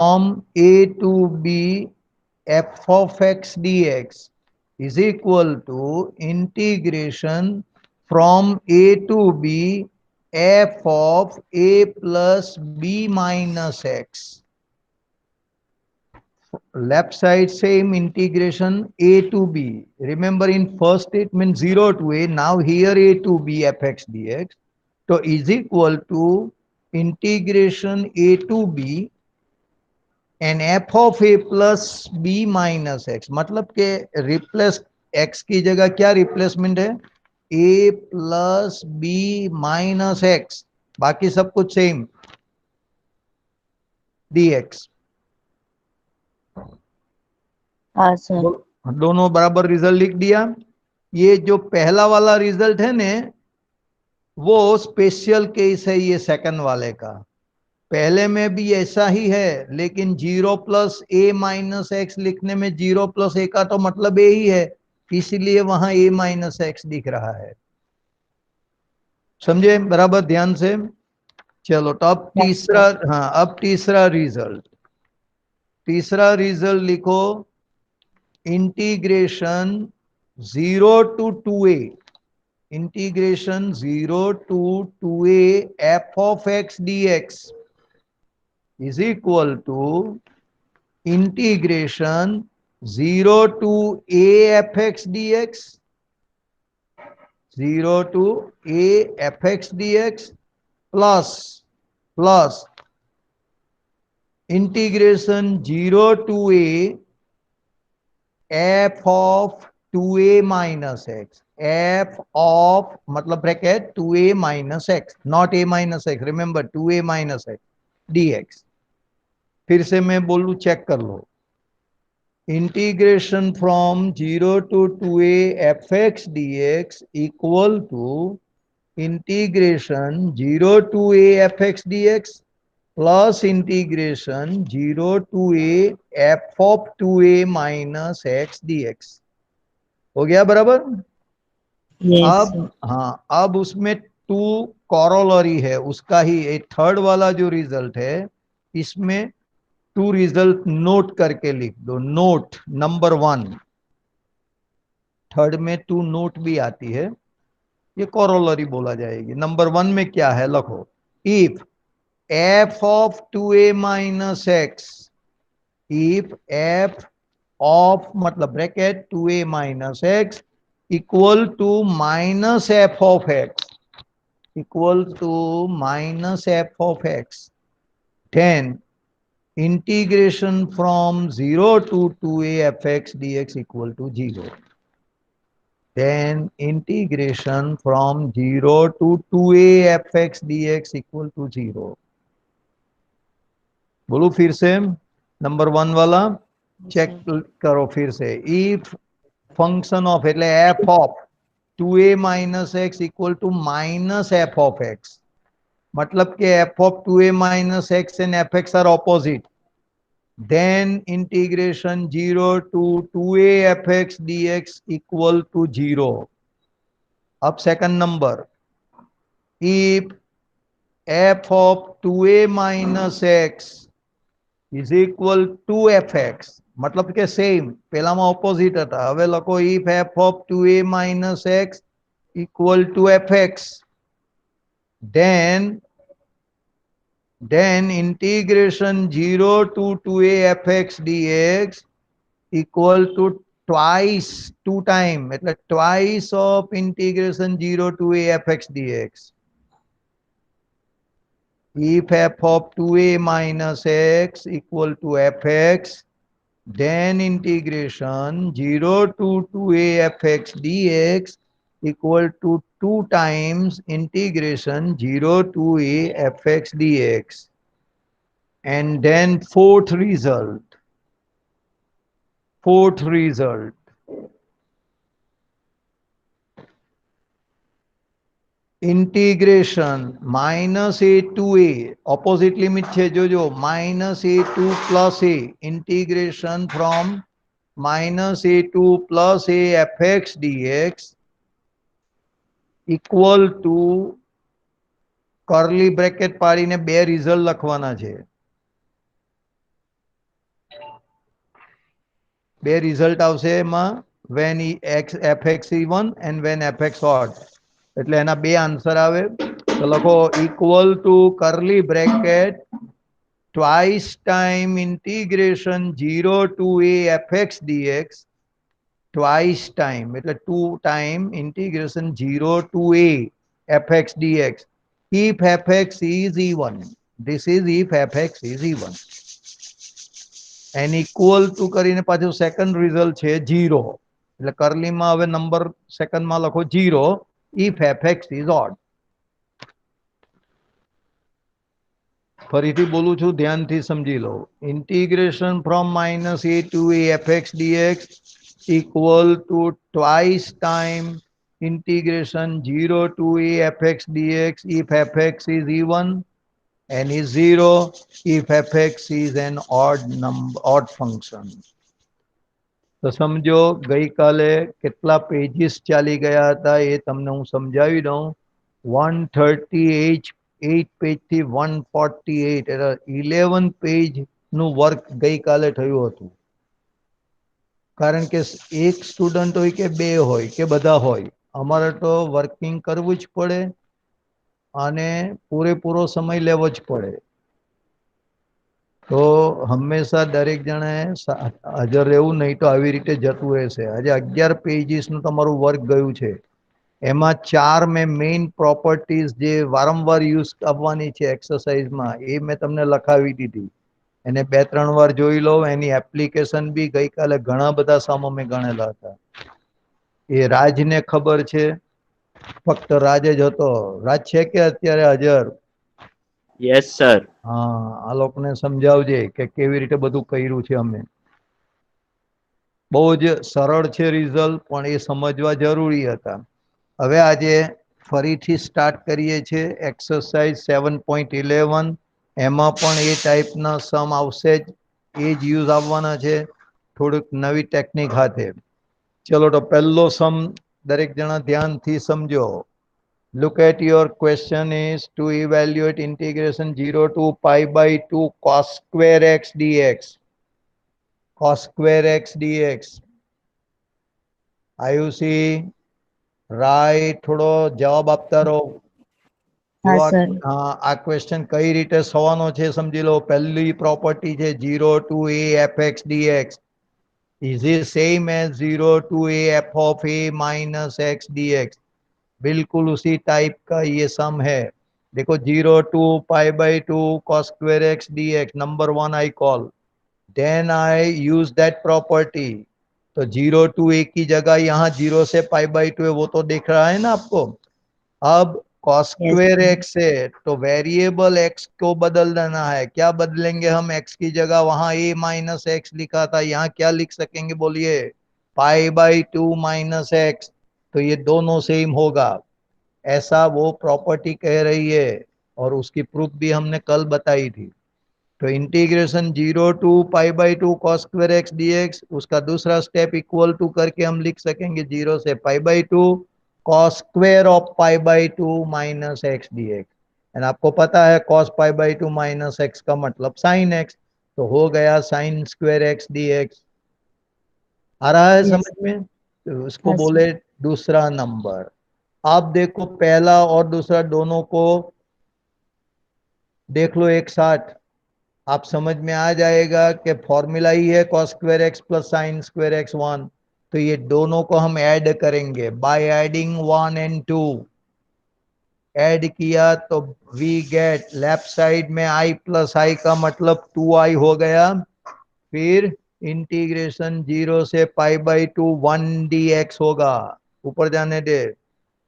a to b f of x dx is equal to integration from a to b f of a plus b minus x. Left side same integration a to b. Remember in first statement 0 to a, now here a to b fx dx. So is equal to integration a to b and f of a plus b minus x, मतलब के replace x की जगह क्या replacement है, a plus b minus x, बाकी सब कुछ same dx। हाँ सर। दोनों बराबर रिजल्ट लिख दिया। ये जो पहला वाला रिजल्ट है ने वो स्पेशल केस है ये सेकंड वाले का। पहले में भी ऐसा ही है, लेकिन 0 प्लस ए माइनस एक्स लिखने में 0 प्लस ए का तो मतलब ए ही है, इसीलिए वहां ए माइनस एक्स दिख रहा है। समझे बराबर ध्यान से। चलो तो अब यस तीसरा, सर। हाँ अब तीसरा रिजल्ट, तीसरा रिजल्ट लिखो integration 0 to 2a, integration 0 to 2a f of x d x is equal to integration 0 to a fx dx, 0 to a fx dx plus integration 0 to a f of 2a minus x, f of मतलब bracket 2a minus x, not a minus x, remember 2a minus x dx। फिर से मैं बोलूं, check कर लो, integration from 0 to 2a fx dx equal to integration 0 to a fx dx plus integration 0 to a f of 2a minus x dx। हो गया बराबर। Yes अब sir. हाँ, अब उसमें टू कॉरोलरी है उसका ही, एक थर्ड वाला जो रिजल्ट है इसमें टू रिजल्ट नोट करके लिख दो, नोट नंबर वन। थर्ड में टू नोट भी आती है, ये कॉरोलरी बोला जाएगी। नंबर वन में क्या है लिखो, if f of 2a minus x, if f of मतलब bracket 2a minus x equal to minus f of x, equal to minus f of x, then integration from 0 to 2a fx dx equal to 0, then integration from 0 to 2a fx dx equal to 0। बोलो फिर से, number one वाला check sir. करो फिर से। If function of એટલે f of 2a minus x equal to minus f of x, मतलब के f of 2a minus x and f x are opposite, then integration 0 to 2a fx dx equal to 0। अब second number, if f of 2a minus x is equal to fx, मतलब के same पहला में opposite था, હવે લખો if f of 2a minus x equal to fx, then integration 0 to 2a fx dx equal to twice, two time એટલે twice of integration 0 to a fx dx। if f of 2a minus x equal to fx, then integration 0 to 2a fx dx equal to 2 times integration 0 to a fx dx। And then fourth result, integration minus a to a, opposite limit है जो जो minus a to plus a, integration from minus a to plus a f x d x equal to curly bracket पाड़ी ने बे result लखवाना है। બે result આવશે એમાં, when x f x even and when f x odd. એટલે એના બે answer આવે. તો લખો equal to curly bracket twice time integration 0 to a f x d x, twice time એટલે 2 time integration 0 to a f x d x if fx is even. This is if fx is even. And equal to કરીને પાછું second result છે 0. એટલે કરલીમાં હવે number સેકન્ડમાં લખો 0 if fx is odd. ફરીથી બોલું છું, ધ્યાનથી સમજી લો. Integration from minus a to a f x dx equal to twice time integration 0 to a fx dx if fx is even and is 0 if fx is an odd number, odd function. તો સમજો ગઈકાલે કેટલા pages ચાલી ગયા હતા એ તમને હું સમજાવી દઉં. 138 પેજ થી 148 એટલે 11 પેજ નું વર્ક ગઈકાલે થયું હતું. કારણ કે એક સ્ટુડન્ટ હોય કે બે હોય કે બધા હોય, અમારે તો વર્કિંગ કરવું જ પડે અને પૂરેપૂરો સમય લેવો જ પડે. તો હંમેશા દરેક જણાએ હાજર રહેવું, નહીં તો આવી રીતે જતું રહેશે. આજે 11 પેજીસનું તમારું વર્ક ગયું છે. એમાં 4 મેં મેઇન પ્રોપર્ટીઝ જે વારંવાર યુઝ આવવાની છે એક્સરસાઇઝમાં એ મેં તમને લખાવી દીધી. એને 2-3 વાર જોઈ લો. એની એપ્લિકેશન બી ગઈકાલે ઘણા બધા સામો મેં ગણેલા હતા. એ રાજને ખબર છે, ફક્ત રાજ જ હતો. રાજ છે કે અત્યારે હાજર? Yes sir. હા, આ લોકોને સમજાવજે કે કેવી રીતે બધું કર્યું છે અમે. બહુ જ સરળ છે રિઝલ્ટ, પણ એ સમજવા જરૂરી હતા. હવે આજે ફરીથી સ્ટાર્ટ કરીએ છીએ એક્સરસાઇઝ 7.11. એમાં પણ એ ટાઈપના સમ આવશે જ, એ જ યુઝ આવવાના છે, થોડુંક નવી ટેકનિક હાથે. ચલો તો પહેલો સમ દરેક જણા ધ્યાનથી સમજો. Look at your question is to evaluate integration 0 to pi by 2 cos square x dx. Cos square x dx. Ayushi, right, થોડો જવાબ આપતા રહો. જો हाँ सर આ ક્વેશ્ચન કઈ રીતે થવાનો છે સમજી લો. પહેલી પ્રોપર્ટી છે 0 to a fx dx is the same as 0 to a f of a minus x dx. बिल्कुल उसी टाइप का ये सम है. देखो 0 to pi by 2 cos square x dx number 1 I call, then I use that property. तो 0 to a की जगह यहाँ 0 से pi by 2 है, वो तो दिख रहा है ना आपको. अब cos यस स्क्वेयर x है तो वेरिएबल x को बदल देना है. क्या बदलेंगे हम? x की जगह वहां a माइनस एक्स लिखा था, यहाँ क्या लिख सकेंगे बोलिए? पाई बाई 2 माइनस एक्स. तो ये दोनों सेम होगा, ऐसा वो प्रॉपर्टी कह रही है, और उसकी प्रूफ भी हमने कल बताई थी. तो integration 0 to pi by 2 cos square x d x, उसका दूसरा स्टेप इक्वल टू करके हम लिख सकेंगे 0 से pi by 2 cos square of pi by 2 minus x d x. And आपको पता है cos pi by 2 minus x का मतलब साइन एक्स. तो हो गया साइन स्क्वायर एक्स डीएक्स. आ रहा है यस समझ में? तो उसको हाँ सर बोले दूसरा नंबर. आप देखो पहला और दूसरा दोनों को देख लो एक साथ, आप समझ में आ जाएगा कि फॉर्मूला ही है cos square x plus sign square x 1. तो ये दोनों को हम ऐड करेंगे बाय एडिंग 1 एंड 2. ऐड किया तो वी गेट लेफ्ट साइड में i प्लस आई का मतलब 2i हो गया. फिर इंटीग्रेशन 0 से पाई बाई 2 1 dx होगा. ऊपर जाने दे.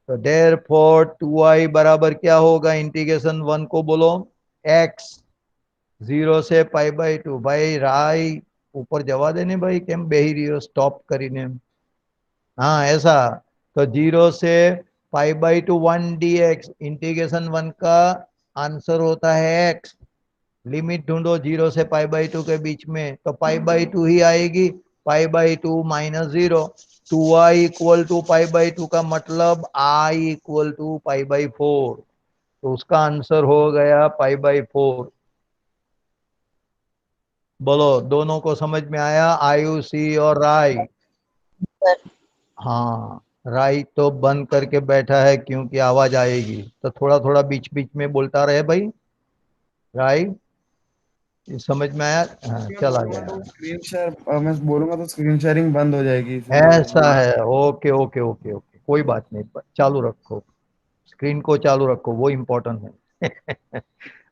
तो देर फोर 2i बराबर क्या होगा? इंटीग्रेशन 1 को बोलो x 0 से पाई बाई 2. भाई राय ऊपर जवा देने भाई, केम बेही रियो स्टॉप करीने. हाँ ऐसा. तो 0 से पाई बाई 2 1 dx, इंटीग्रेशन 1 का आंसर होता है x. लिमिट ढूंढो 0 से पाई बाई 2 के बीच में, तो पाई बाई 2 ही आएगी. Pi by 2 minus 0. 2i equal to pi by 2 का मतलब i equal to pi by 4. तो उसका आंसर हो गया पाई बाई 4. बोलो, दोनों को समझ में आया? आयुषी और राय। सर। हाँ, राय तो बंद करके बैठा है क्योंकि आवाज आएगी, तो थोड़ा थोड़ा बीच बीच में बोलता रहे भाई। राय, ये समझ में आया? हाँ, मैं चला बोलूंगा गया। तो स्क्रीन शेयर, मैं बोलूंगा तो स्क्रीन शेयरिंग बंद हो जाएगी, इसलिए बोल रहा ऐसा हूँ। है, ओके ओके ओके ओके, कोई बात नहीं, चालू रखो, स्क्रीन को चालू रखो, वो इम्पोर्टेंट है।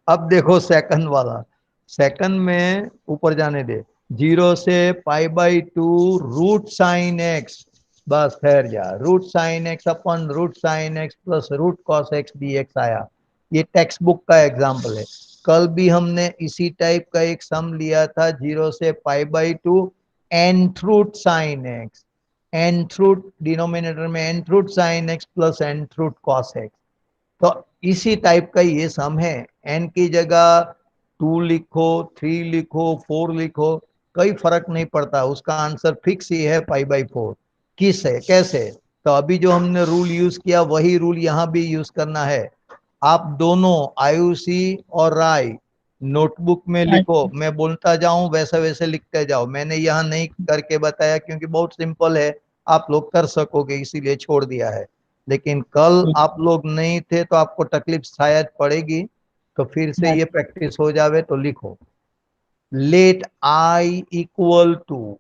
अब देखो सेकंड वाला। सेकंड में ऊपर जाने दे, 0 से π/2 √sin x। बस ठहर जा, √sin x अपन √sin x plus √cos x dx आया। ये टेक्स्ट बुक का एग्जाम्पल है। कल भी हमने इसी टाइप का एक सम लिया था, 0 से π/2 nth √sin x। nth denominator में nth √sin x plus nth √cos x। तो इसी टाइप का ये सम है। एन की जगह 2 लिखो, 3 लिखो, 4 लिखो, कोई फर्क नहीं पड़ता, उसका आंसर फिक्स ही है π/4। किस है, कैसे? तो अभी जो हमने रूल यूज किया वही रूल यहां भी यूज करना है। आप दोनों आयुषी और राय नोटबुक में लिखो, अच्छा। मैं बोलता जाऊं वैसे वैसे लिखते जाओ। मैंने यहाँ नहीं करके बताया क्योंकि बहुत सिंपल है, आप लोग कर सकोगे इसीलिए छोड़ दिया है। लेकिन कल आप लोग नहीं थे तो आपको तकलीफ शायद पड़ेगी, तो फिर से ये प्रैक्टिस हो जावे तो लिखो। लेट आई इक्वल टू,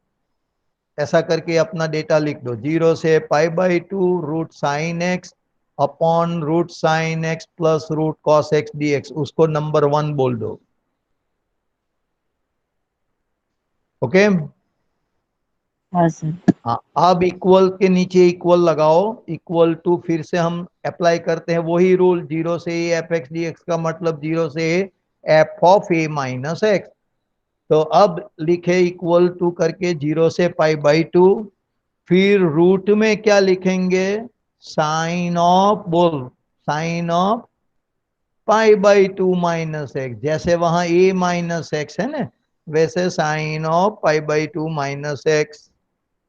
ऐसा करके अपना डेटा लिख दो, 0 से π/2 √sin x upon √sin x plus √cos x dx, उसको नंबर 1 बोल दो। ओके। हाँ सर। हाँ, अब इक्वल के नीचे इक्वल लगाओ, इक्वल टू फिर से हम अप्लाई करते हैं वही रूल, 0 से a f(x) dx का मतलब 0 से a f(a - x)। तो अब लिखे इक्वल टू करके 0 से π/2, फिर रूट में क्या लिखेंगे? साइन ऑफ, बोल, साइन ऑफ π/2 - x। जैसे वहां a - x है ना, वैसे साइन ऑफ π/2 - x।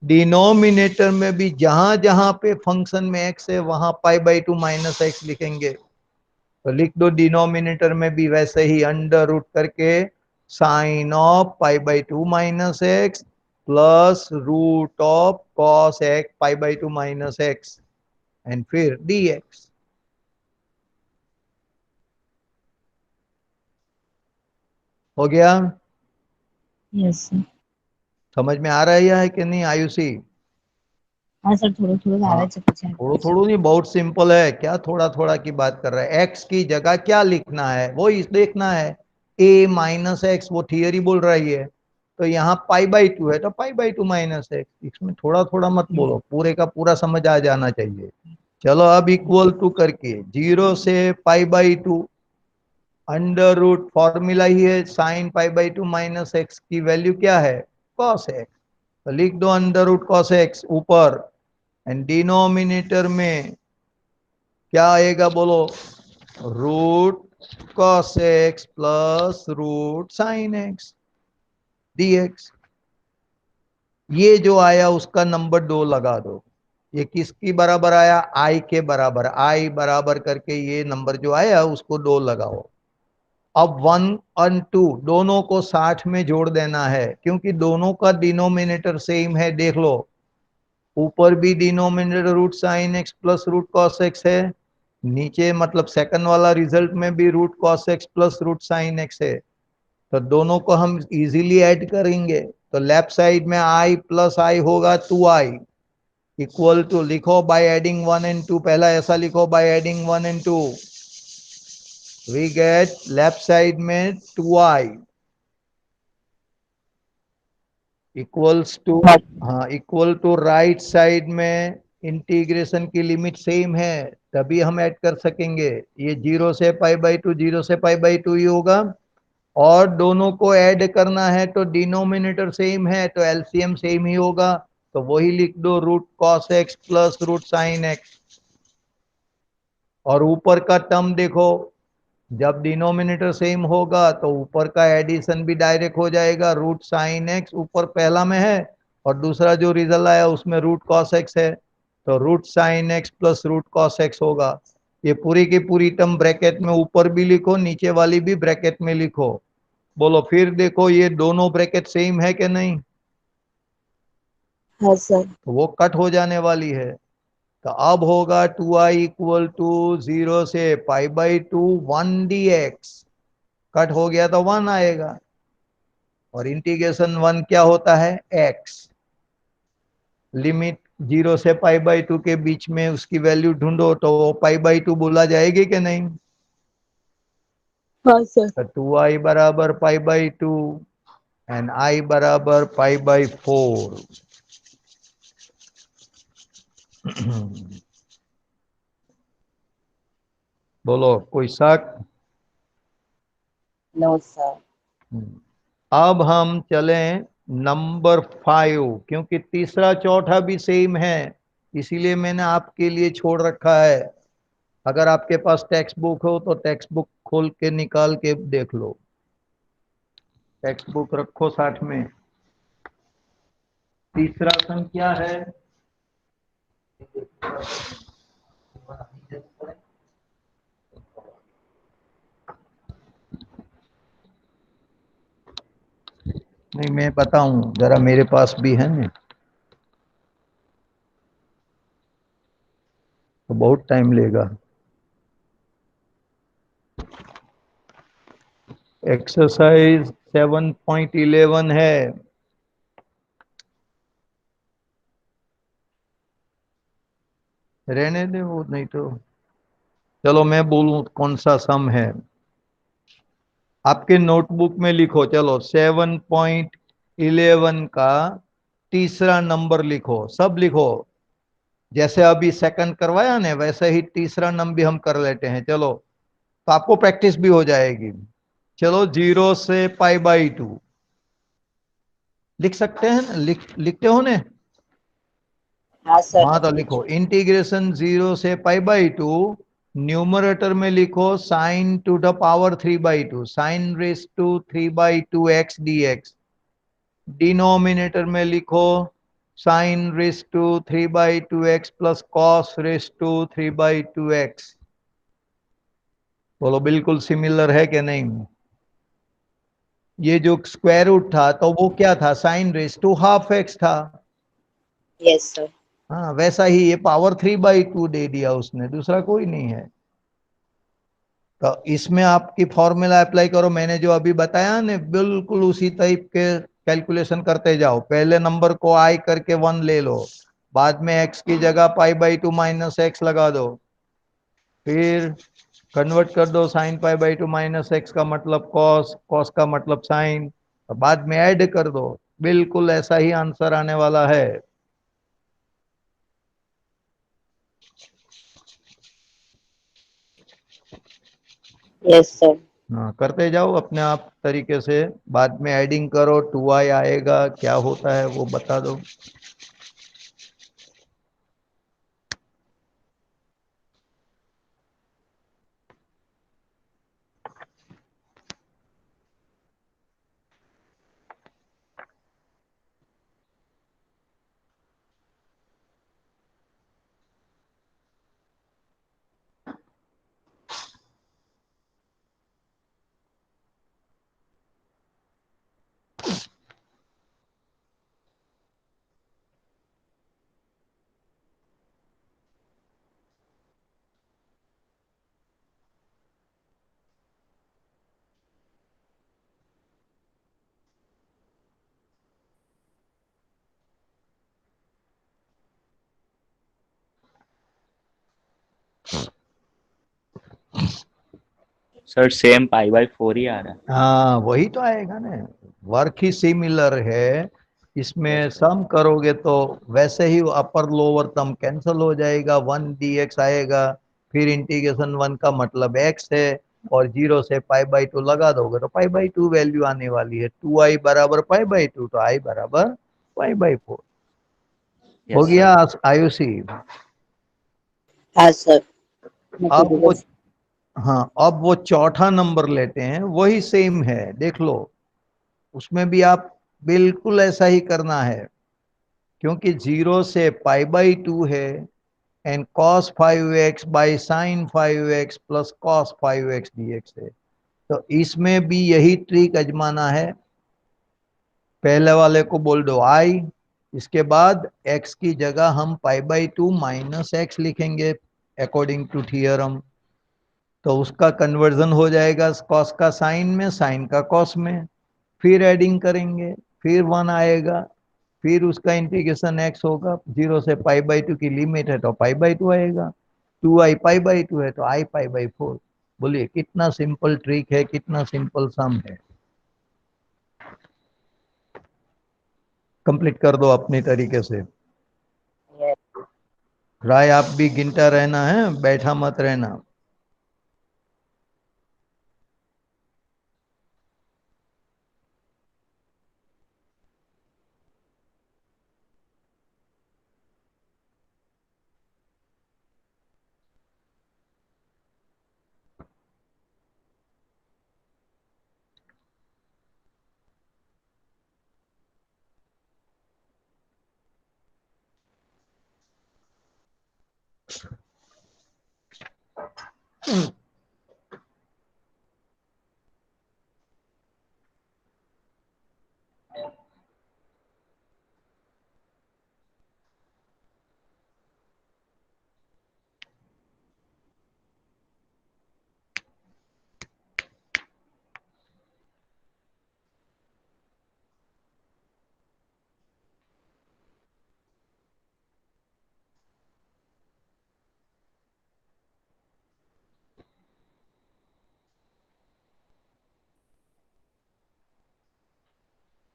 डिनोमिनेटर में भी जहां जहां पे फंक्शन में x है वहां π/2 - x लिखेंगे। तो लिख दो डिनोमिनेटर में भी वैसे ही, अंडर रूट करके sine of π/2 - x plus root of cos x π/2 - x and फिर dx। हो गया? Yes sir. समझ में आ रहा है या है कि नहीं आयुषी? हाँ सर, थोड़ा थोड़ा आ रहा हाँ, है, पीछे थोड़ा थोड़ा नहीं, बहुत सिंपल है। क्या थोड़ा थोड़ा की बात कर रहा है? एक्स की जगह क्या लिखना है वो इस देखना है। a - x वो थियरी बोल रही है, तो यहाँ π/2 है तो π/2 - x। इसमें थोड़ा थोड़ा मत बोलो, पूरे का पूरा समझ आ जाना चाहिए। चलो अब इक्वल टू करके 0 से π/2, अंडर रूट फॉर्मूला ही है, साइन π/2 - x की वैल्यू क्या है? cos x। तो लिख दो अंडर रूट cos x ऊपर, एंड डिनोमिनेटर में क्या आएगा बोलो? √cos x plus √sin x dx। ये जो आया उसका नंबर 2 लगा दो। ये किसकी बराबर आया? आई के बराबर। आई बराबर करके ये नंबर जो आया उसको 2 लगाओ। अब 1 और 2 दोनों को 60 में जोड़ देना है, क्योंकि दोनों का डिनोमिनेटर सेम है। देख लो, ऊपर भी denominator √sin x plus √cos x है, नीचे मतलब सेकंड वाला रिजल्ट में भी √cos x plus √sin x है। तो दोनों को हम इजीली ऐड करेंगे, तो लेफ्ट साइड में i प्लस आई होगा 2i इक्वल टू, लिखो बाय एडिंग 1 एंड 2, पहला ऐसा लिखो by adding 1 and 2 we get left side में 2i इक्वल्स टू, हाँ, इक्वल टू राइट साइड में इंटीग्रेशन की लिमिट सेम है तभी हम ऐड कर सकेंगे। ये 0 से π/2 0 से π/2 ही होगा, और दोनों को ऐड करना है तो डिनोमिनेटर सेम है तो एलसीएम सेम ही होगा। तो वही लिख दो, √cos x plus √sin x। और ऊपर का टर्म देखो, जब डिनोमिनेटर सेम होगा तो ऊपर का एडिशन भी डायरेक्ट हो जाएगा। √sin x ऊपर पहला में है और दूसरा जो रिजल्ट आया उसमें √cos x है, तो √sin x plus √cos x होगा। ये पूरी की पूरी टर्म ब्रैकेट में ऊपर भी लिखो, नीचे वाली भी ब्रैकेट में लिखो। बोलो फिर देखो ये दोनों ब्रैकेट सेम है कि नहीं, हाँ सर। तो वो कट हो जाने वाली है। तो अब होगा 2i इक्वल टू 0 से π/2 1 dx, कट हो गया तो 1 आएगा, और इंटीग्रेशन 1 क्या होता है, x, लिमिट 0 से π/2 के बीच में उसकी वैल्यू ढूंढो तो वो π/2 बोला जाएगी कि नहीं। हाँ सर। तो 2i बराबर π/2 एंड i बराबर π/4। बोलो कोई शक। No sir. अब हम चलें नंबर 5, क्योंकि तीसरा चौथा भी सेम है, इसीलिए मैंने आपके लिए छोड़ रखा है। अगर आपके पास टेक्स्ट बुक हो तो टेक्स्ट बुक खोल के निकाल के देख लो, टेक्स्ट बुक रखो साथ में। तीसरा सम क्या है, नहीं मैं बताऊं जरा, मेरे पास भी है ना, तो बहुत टाइम लेगा। एक्सरसाइज 7.11 है। रहने दे वो, नहीं तो चलो मैं बोलूं कौन सा सम है। आपके नोटबुक में लिखो, चलो 7.11 का तीसरा नंबर लिखो, सब लिखो। जैसे अभी सेकंड करवाया ना वैसे ही तीसरा नंबर भी हम कर लेते हैं, चलो तो आपको प्रैक्टिस भी हो जाएगी। चलो 0 से π/2 लिख सकते हैं ना, लिखते हो ने। हाँ सर। हाँ तो लिखो इंटीग्रेशन 0 से π/2, न्यूमरेटर में लिखो sine to the power 3/2, sine raise to 3/2 x dx, denominator में लिखो sine raise to 3/2 x plus cos raise to 3/2 x। बोलो बिल्कुल सिमिलर है कि नहीं। ये जो स्क्वायर रूट था तो वो क्या था, sine raise to half x था। Yes sir. हाँ वैसा ही ये पावर 3/2 दे दिया उसने, दूसरा कोई नहीं है। तो इसमें आपकी फॉर्मूला अप्लाई करो, मैंने जो अभी बताया ना बिल्कुल उसी टाइप के कैलकुलेशन करते जाओ। पहले नंबर को आई करके 1 ले लो, बाद में x की जगह π/2 माइनस एक्स लगा दो, फिर कन्वर्ट कर दो, साइन π/2 माइनस एक्स का मतलब कॉस, कॉस का मतलब साइन, और बाद में ऐड कर दो, बिल्कुल ऐसा ही आंसर आने वाला है। Yes sir. हाँ करते जाओ अपने आप तरीके से, बाद में एडिंग करो, 2i आएगा, क्या होता है वो बता दो। सर सेम π/4 ही आ रहा है। हाँ वही तो आएगा ना, वर्क ही सिमिलर है। इसमें यस सर। सम करोगे तो वैसे ही अपर लोअर टर्म कैंसिल हो जाएगा, 1 dx आएगा, फिर इंटीग्रेशन 1 का मतलब x है, और 0 से π/2 लगा दोगे तो π/2 वैल्यू आने वाली है। 2i बराबर π/2 तो i बराबर π/4 हो यस गया सर। आयुषी। हाँ सर। मैं अब वो, ठीक हाँ अब वो चौथा नंबर लेते हैं, वही सेम है, देख लो उसमें भी आप बिल्कुल ऐसा ही करना है, क्योंकि 0 से π/2 है, and cos 5x by sine 5x plus cos 5x dx है। तो इसमें भी यही ट्रिक आजमाना है। पहले वाले को बोल दो आई, इसके बाद x की जगह हम π/2 माइनस एक्स लिखेंगे अकॉर्डिंग टू थियरम। तो उसका कन्वर्जन हो जाएगा कॉस का साइन में, साइन का कॉस में, फिर एडिंग करेंगे, फिर 1 आएगा, फिर उसका इंटीग्रेशन x होगा, 0 से π/2 की लिमिट है तो π/2 आएगा, 2i π/2 है तो i π/4। बोलिए कितना सिंपल ट्रिक है, कितना सिंपल सम है। कंप्लीट कर दो अपनी तरीके से। Yes. राय आप भी गिनता रहना है, बैठा मत रहना।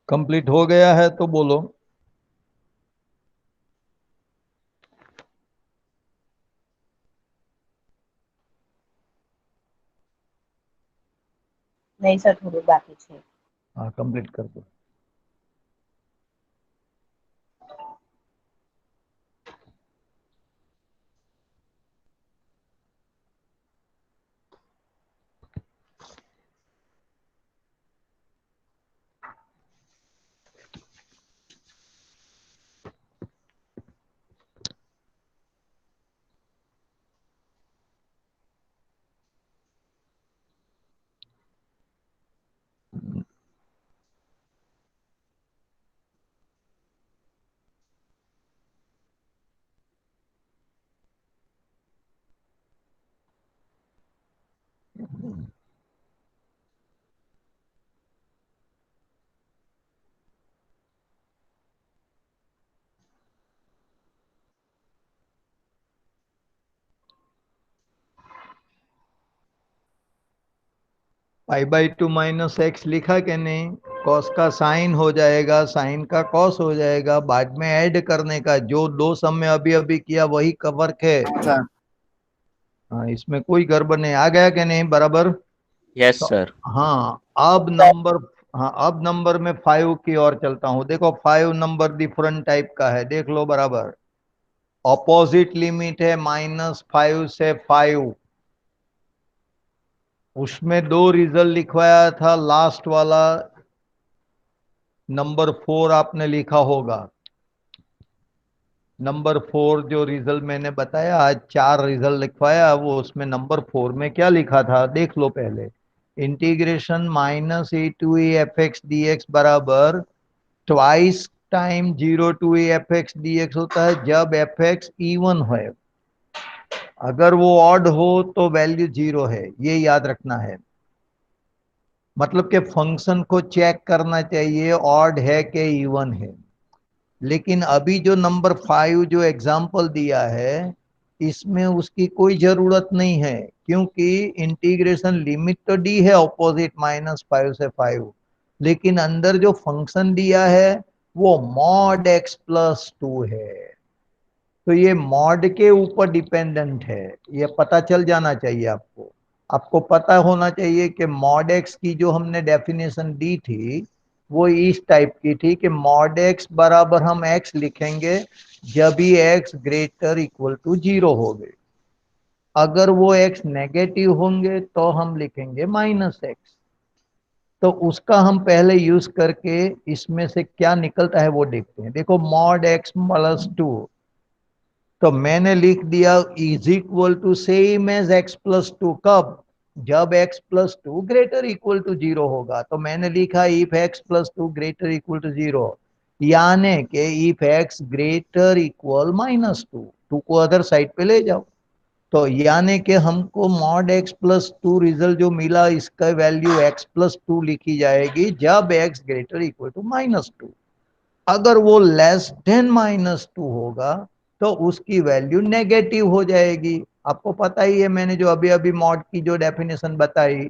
कंप्लीट हो गया है तो बोलो। नहीं सर, थोड़ी बाकी है। हाँ कंप्लीट कर दो। π/2 माइनस एक्स लिखा कि नहीं? कॉस का साइन हो जाएगा, साइन का कॉस हो जाएगा, बाद में ऐड करने का, जो दो सम में अभी अभी किया वही का वर्क है। अच्छा, हाँ इसमें कोई गड़बड़ नहीं। आ गया कि नहीं बराबर? यस तो सर। हाँ अब नंबर, हाँ अब नंबर में 5 की ओर चलता हूं। देखो 5 नंबर डिफरेंट टाइप का है, देख लो बराबर। ऑपोजिट लिमिट है -5 से 5। उसमें दो रिजल्ट लिखवाया था, लास्ट वाला नंबर 4 आपने लिखा होगा। नंबर 4 जो रिजल्ट मैंने बताया, आज 4 रिजल्ट लिखवाया, वो उसमें नंबर 4 में क्या लिखा था देख लो पहले। इंटीग्रेशन -a/2a f(x) बराबर twice time 0 to a f(x) होता है जब f(x) इवन है। अगर वो ऑड हो तो वैल्यू 0 है, ये याद रखना है। मतलब कि फंक्शन को चेक करना चाहिए ऑड है कि इवन है। लेकिन अभी जो नंबर 5 जो एग्जाम्पल दिया है, इसमें उसकी कोई जरूरत नहीं है, क्योंकि इंटीग्रेशन लिमिट तो डी है ऑपोजिट -5 से 5, लेकिन अंदर जो फंक्शन दिया है वो मॉड x+2 है। तो ये मॉड के ऊपर डिपेंडेंट है, ये पता चल जाना चाहिए आपको। आपको पता होना चाहिए कि मॉड एक्स की जो हमने डेफिनेशन दी थी वो इस टाइप की थी कि मॉड एक्स बराबर हम एक्स लिखेंगे जब ही एक्स ग्रेटर इक्वल टू 0 हो गए। अगर वो एक्स नेगेटिव होंगे तो हम लिखेंगे -x। तो उसका हम पहले यूज करके इसमें से क्या निकलता है वो देखते हैं। देखो मॉड x+2, तो मैंने लिख दिया is equal to same as x+2। कब? जब x plus two greater equal to zero होगा। तो मैंने लिखा if x plus two greater equal to zero, यानी कि if x greater equal minus two, two को अदर साइड पे ले जाओ। तो यानी कि हमको mod x plus two result जो मिला, इसका वैल्यू x प्लस टू लिखी जाएगी जब x greater equal to minus two. अगर वो लेस देन माइनस टू होगा तो उसकी वैल्यू नेगेटिव हो जाएगी। आपको पता ही है, मैंने जो अभी अभी मॉड की जो डेफिनेशन बताई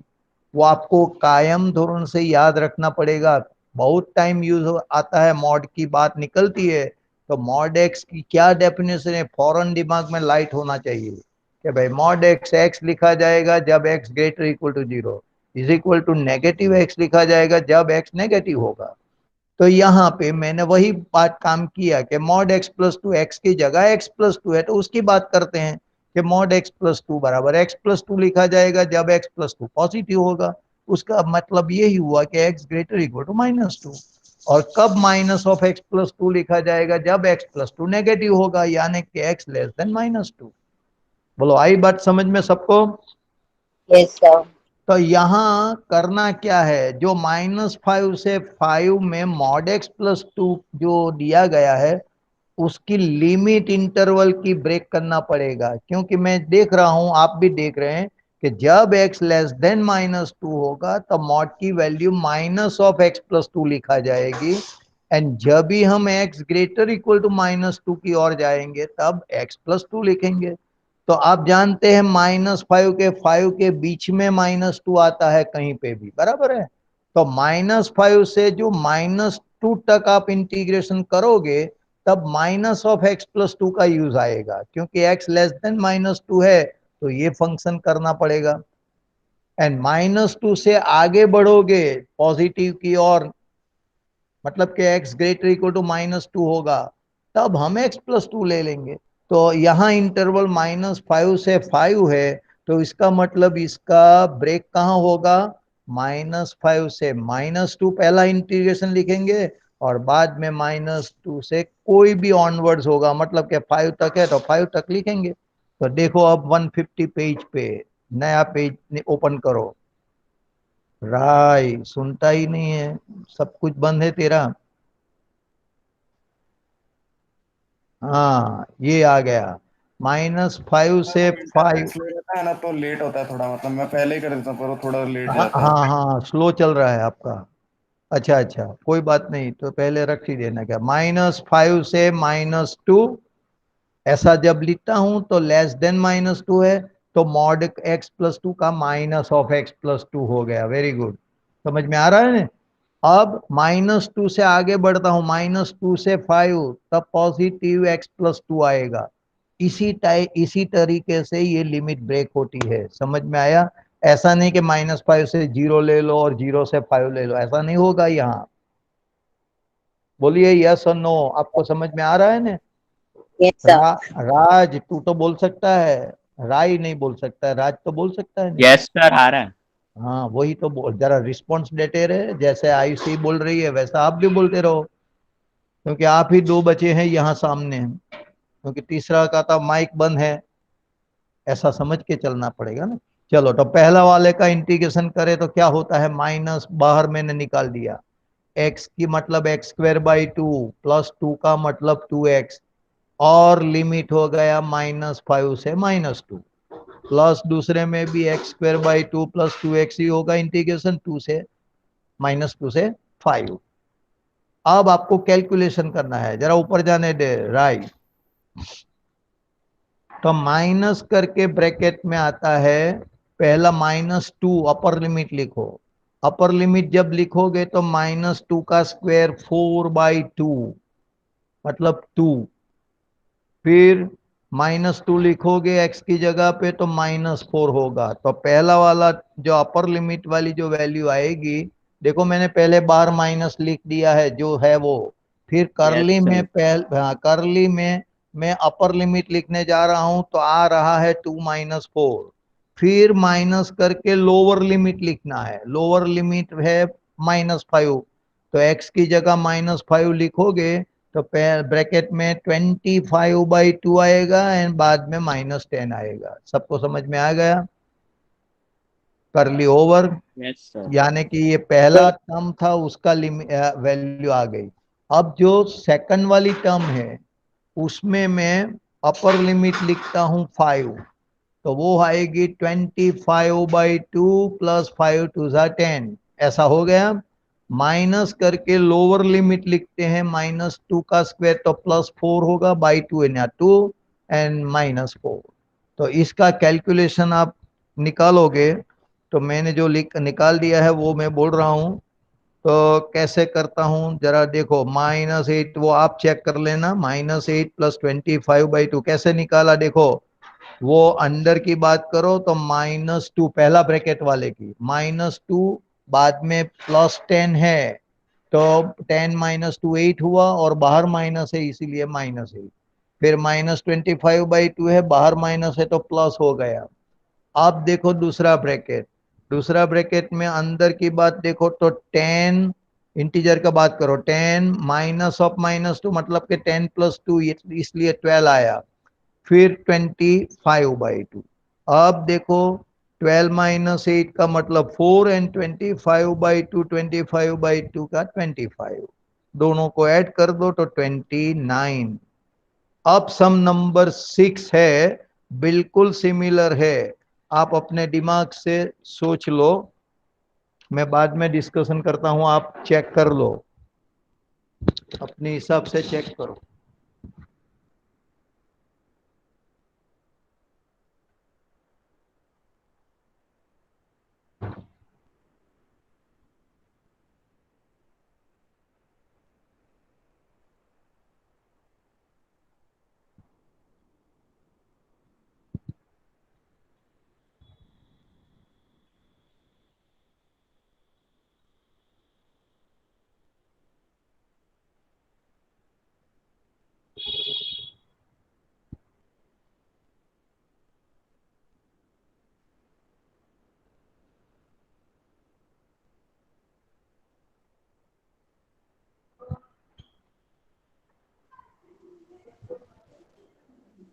वो आपको कायम धोरण से याद रखना पड़ेगा। बहुत टाइम यूज आता है, मॉड की बात निकलती है तो मॉड एक्स की क्या डेफिनेशन है फौरन दिमाग में लाइट होना चाहिए कि भाई मॉड एक्स एक्स लिखा जाएगा जब x greater equal to zero, is equal to negative x लिखा जाएगा जब एक्स नेगेटिव होगा। तो यहाँ पे मैंने वही बात काम किया कि mod x plus to x की जगह एक्स प्लस टू है तो उसकी बात करते हैं कि मॉड एक्स प्लस टू बराबर एक्स प्लस टू लिखा जाएगा जब एक्स प्लस टू पॉजिटिव होगा। उसका मतलब यही हुआ कि x greater equal to minus two. और कब minus of x plus two लिखा जाएगा, जब एक्स प्लस टू नेगेटिव होगा, यानी कि x less than minus to. बोलो आई बात समझ में सबको? Yes sir. तो यहाँ करना क्या है, जो -5 से 5 में मॉड एक्स प्लस टू जो दिया गया है उसकी लिमिट इंटरवल की ब्रेक करना पड़ेगा। क्योंकि मैं देख रहा हूं, आप भी देख रहे हैं कि जब x less than minus two होगा तो मॉड की value minus of x plus two लिखा जाएगी। एंड जब भी हम x greater equal to minus two की ओर जाएंगे तब x प्लस टू लिखेंगे। तो आप जानते हैं -5 के बीच में माइनस टू आता है कहीं पे भी, बराबर है। तो -5 से जो -2 तक आप इंटीग्रेशन करोगे तब minus of x plus to का यूज आएगा, क्योंकि x less than minus to है तो ये फंक्शन करना पड़ेगा। एंड -2 से आगे बढ़ोगे पॉजिटिव की ओर, मतलब कि x ग्रेटर इक्वल टू -2 होगा, तब हम x प्लस टू ले लेंगे। तो यहाँ इंटरवल -5 से 5 है, तो इसका मतलब इसका ब्रेक कहाँ होगा, -5 से -2 पहला इंटीग्रेशन लिखेंगे और बाद में -2 से कोई भी ऑनवर्ड्स होगा, मतलब कि 5 तक है तो 5 तक लिखेंगे। तो देखो अब 150 पेज पे नया पेज ओपन करो। राय सुनता ही नहीं है, सब कुछ बंद है तेरा। हाँ ये आ गया, -5 से 5। टैक्स ले लेता है ना तो लेट होता है थोड़ा, मतलब मैं पहले ही कर देता हूँ पर वो थोड़ा लेट हाँ जाता है। हाँ हाँ, स्लो चल रहा है आपका। अच्छा अच्छा, कोई बात नहीं, तो पहले रख ही देना। क्या -5 से -2, ऐसा जब लिखता हूं तो लेस देन -2 है, तो मॉड एक्स प्लस टू का minus of x plus to हो गया। वेरी गुड, समझ में आ रहा है ना? अब -2 से आगे बढ़ता हूं, -2 से 5, तब पॉजिटिव एक्स प्लस टू आएगा। इसी तरीके से ये लिमिट ब्रेक होती है। समझ में आया? ऐसा नहीं कि -5 से 0 ले लो और 0 से 5 ले लो, ऐसा नहीं होगा यहाँ। बोलिए यस और नो, आपको समझ में आ रहा है ना? Yes sir. राज तू तो बोल सकता है, राय नहीं बोल सकता है, राज तो बोल सकता है ना? यस सर, आ रहा है। हाँ वही तो बोल, जरा रिस्पॉन्स देते रहे, जैसे आयुषी बोल रही है वैसा आप भी बोलते रहो, क्योंकि आप ही दो बचे हैं यहाँ सामने, क्योंकि तीसरा का तो माइक बंद है। ऐसा समझ के चलना पड़ेगा ना। चलो तो पहला वाले का इंटीग्रेशन करें तो क्या होता है, माइनस बाहर मैंने निकाल दिया, एक्स की मतलब x square by two plus two का मतलब 2x, और लिमिट हो गया -5 से -2, प्लस दूसरे में भी x square by two plus 2x ही होगा, इंटीग्रेशन -2 से 5। अब आपको कैलकुलेशन करना है, जरा ऊपर जाने दे राइट। तो माइनस करके ब्रैकेट में आता है पहला -2, अपर लिमिट लिखो। अपर लिमिट जब लिखोगे तो -2 का स्क्वायर 4/2 मतलब 2। फिर -2 लिखोगे x की जगह पे तो -4 होगा। तो पहला वाला जो अपर लिमिट वाली जो वैल्यू आएगी, देखो मैंने पहले बार माइनस लिख दिया है जो है वो। फिर यस करली में सर। करली में मैं अपर लिमिट लिखने जा रहा हूं तो आ रहा है 2 - 4। फिर माइनस करके लोअर लिमिट लिखना है, लोअर लिमिट है -5, तो x की जगह -5 लिखोगे तो ब्रैकेट में 25/2 आएगा एंड बाद में -10 आएगा। सबको समझ में आ गया? कर ली ओवर, यस सर। यानी कि ये पहला टर्म था उसका वैल्यू आ गई। अब जो सेकंड वाली टर्म है उसमें मैं अपर लिमिट लिखता हूं 5, तो वो आएगी 25/2 प्लस 5 2 10, ऐसा हो गया। माइनस करके लोअर लिमिट लिखते हैं -2 का स्क्वायर, तो +4 होगा, बाई 2 या 2 एंड -4। तो इसका कैलकुलेशन आप निकालोगे, तो मैंने जो लिख निकाल दिया है वो मैं बोल रहा हूं। तो कैसे करता हूं जरा देखो, -8 वो आप चेक कर लेना, -8 प्लस 25/2 कैसे निकाला देखो। वो अंदर की बात करो तो -2 पहला ब्रैकेट वाले की, -2 बाद में +10 है, तो 10 -2 8 हुआ, और बाहर माइनस है इसीलिए -8। फिर -25/2 है, बाहर माइनस है तो प्लस हो गया। अब देखो दूसरा ब्रैकेट, दूसरा ब्रैकेट में अंदर की बात देखो तो 10 इंटीजर का बात करो, 10 -2 मतलब कि 10 + 2, इसलिए 12 आया। फिर 25/2, अब देखो 12 - 8 का मतलब 4, एंड 25/2 का 25, दोनों को ऐड कर दो तो 29। अब सम नंबर 6 है, बिल्कुल सिमिलर है, आप अपने दिमाग से सोच लो, मैं बाद में डिस्कशन करता हूं, आप चेक कर लो, अपने हिसाब से चेक करो।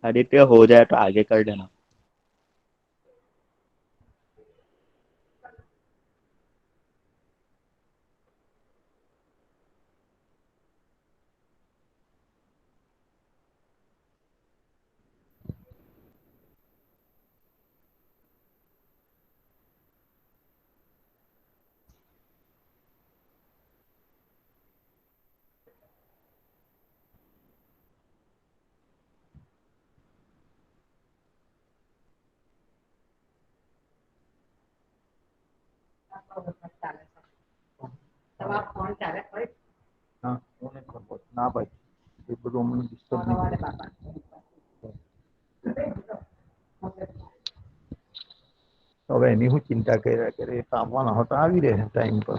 आदित्य हो जाए तो आगे कर देना। हाँ, ना भाई, ये બધું મને disturb નહીં કરે. હવે એની હું ચિંતા કર્યા કરે, એ તો આવવાના હતા, આવી રહે टाइम पर।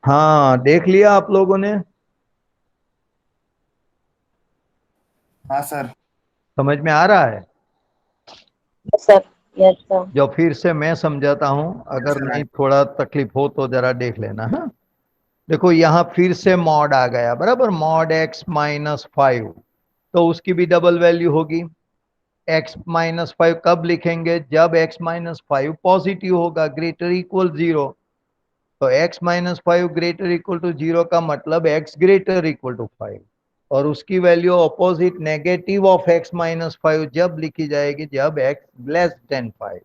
हाँ, देख लिया आप लोगों ने, हाँ सर। समझ में आ रहा है? Yes, sir. Yes, sir. जो फिर से मैं समझाता हूं, अगर सर नहीं थोड़ा तकलीफ हो तो जरा देख लेना। हाँ, देखो यहाँ फिर से मॉड आ गया, बराबर, मॉड x-5, तो उसकी भी डबल वैल्यू होगी। x-5 कब लिखेंगे, जब x-5 पॉजिटिव होगा, ग्रेटर इक्वल 0। तो x-5 ग्रेटर इक्वल टू 0 का मतलब x ग्रेटर इक्वल टू 5, और उसकी value opposite negative of x-5 जब लिखी जाएगी जब x लेस देन 5।